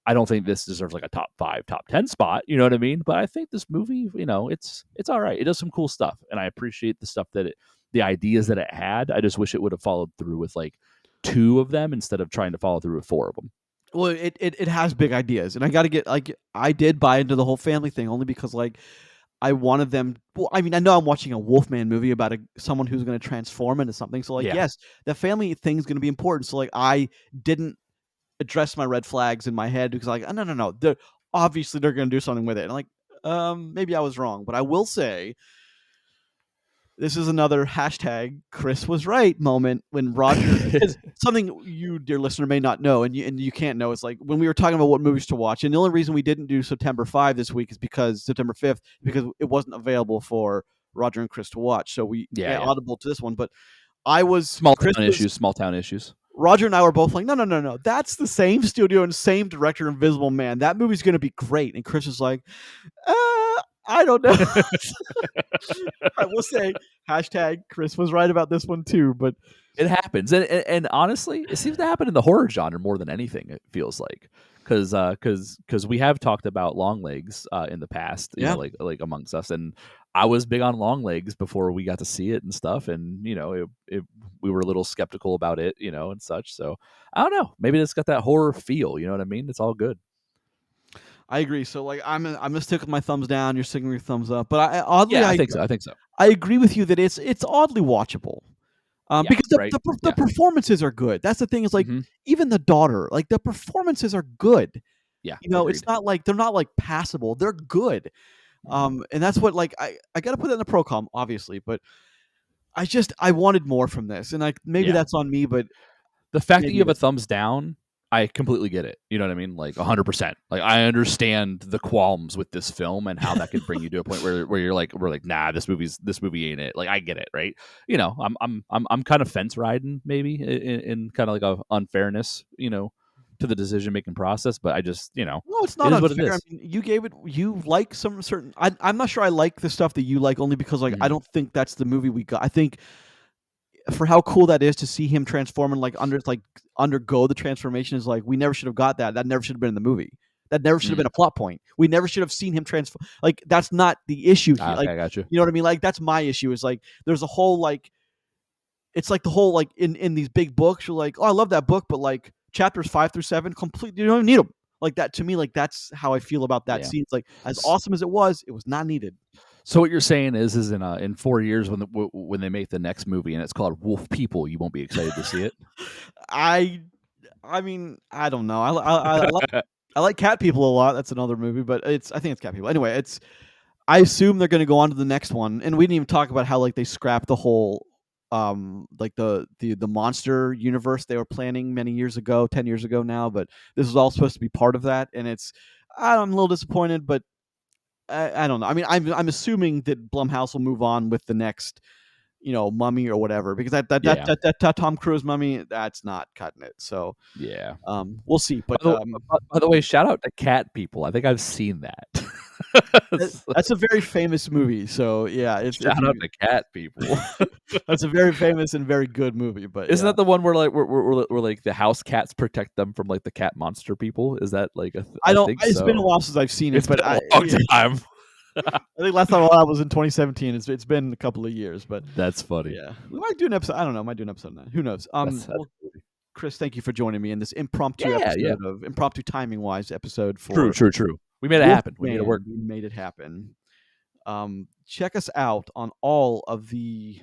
I don't think this deserves like a top 5, top 10 spot, you know what I mean? But I think this movie, it's all right. It does some cool stuff, and I appreciate the stuff the ideas that it had. I just wish it would have followed through with like 2 of them instead of trying to follow through with 4 of them. Well, it has big ideas, and I got to get, like, I did buy into the whole family thing only because, like, I wanted them. Well, I mean, I know I'm watching a Wolfman movie about someone who's going to transform into something. So, like, Yeah. yes, the family thing is going to be important. So, like, I didn't address my red flags in my head because, like, oh, no, no, no, obviously they're going to do something with it. And, like, maybe I was wrong, but I will say this is another hashtag Chris was right moment when Roger, because something you, dear listener, may not know, and you can't know, is like when we were talking about what movies to watch, and the only reason we didn't do September 5 this week is because September 5th, because it wasn't available for Roger and Chris to watch, so we Yeah, yeah. audible to this one. But I was Small Chris town was issues, small town issues. Roger and I were both like, no, no, no, no, that's the same studio and same director, Invisible Man. That movie's going to be great. And Chris was like, I don't know. I will say hashtag Chris was right about this one too, but It happens, and honestly, it seems to happen in the horror genre more than anything. It feels like because we have talked about long legs in the past, Yeah. like amongst us, and I was big on long legs before we got to see it and stuff, and we were a little skeptical about it, and such. So I don't know, maybe it's got that horror feel. You know what I mean? It's all good. I agree. So like I'm gonna stick with my thumbs down. You're sticking with your thumbs up. But oddly, Yeah, I think so. I think so. I agree with you that it's oddly watchable. Yeah. Because Right. the Yeah. performances are good. That's the thing is like Hmm. even the daughter, like the performances are good. Yeah. It's Agreed. not like they're not like passable. They're good. Hmm. And that's what like I got to put that in the pro com obviously, but I wanted more from this. And like maybe Yeah. that's on me, but The fact that maybe you have it a is. thumbs down, I completely get it. You know what I mean? Like 100%. Like I understand the qualms with this film and how that could bring you to a point where you're like, we're like, nah, this movie ain't it. Like I get it, right? I'm kind of fence riding maybe in kind of like a unfairness, to the decision making process. But I just, No, it's it not is what it unfair. I is. mean, you like some certain I'm not sure I like the stuff that you like only because like I Mm, don't think that's the movie we got. I think for how cool that is to see him transform and undergo the transformation is like we never should have got that. That never should have been in the movie. That never should have been mm. a plot point. We never should have seen him transform. Like that's not the issue here. Okay, Like I got you. you know what I mean? Like that's my issue. Is like there's a whole like it's like the whole like in these big books. You're like, oh, I love that book, but like chapters 5 through 7, completely you don't even need them. Like that to me, like that's how I feel about that Yeah. scene. It's like as awesome as it was not needed. So what you're saying is in 4 years when they make the next movie and it's called Wolf People, you won't be excited to see it. I I mean, I don't know. I like Cat People a lot. That's another movie, but I think it's Cat People. Anyway, it's I assume they're going to go on to the next one, and we didn't even talk about how like they scrapped the whole like the monster universe they were planning many years ago, 10 years ago now. But this was all supposed to be part of that, and I'm a little disappointed, but I don't know. I mean, I'm assuming that Blumhouse will move on with the next Mummy or whatever because Yeah. that Tom Cruise Mummy that's not cutting it. So Yeah. we'll see. By But the by the way, shout out to Cat People. I think I've seen that. So, that's a very famous movie. So yeah, if shout out you to Cat People. that's a very famous and very good movie. But Isn't yeah, that the one where like where like the house cats protect them from like the cat monster people? Is that like I I don't. think It's been a so. while since I've seen it, It's but been a long time. I think last time I was in 2017. It's been a couple of years, but That's funny. yeah, we might do an episode. I don't know. Might do an episode on that. Who knows? That's Well, Chris, thank you for joining me in this impromptu yeah, yeah. episode of impromptu timing wise episode True, for true, true. We made it happen. We made it work. Wolfman. We made it happen. Check us out on all the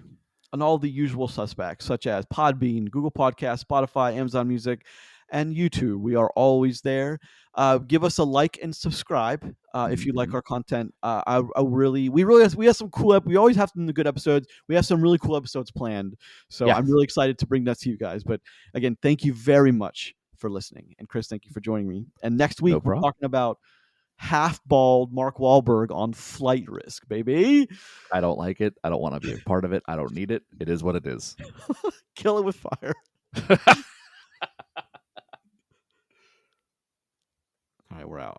usual suspects, such as Podbean, Google Podcasts, Spotify, Amazon Music, and YouTube. We are always there. Give us a like and subscribe if you like Mhm. our content. We have some cool. We always have some good episodes. We have some really cool episodes planned. So Yeah, I'm really excited to bring that to you guys. But again, thank you very much for listening. And Chris, thank you for joining me. And next no week we're problem. talking about half bald Mark Wahlberg on Flight Risk, baby. I don't like it. I don't want to be a part of it. I don't need it. It is what it is. Kill it with fire. All right, we're out.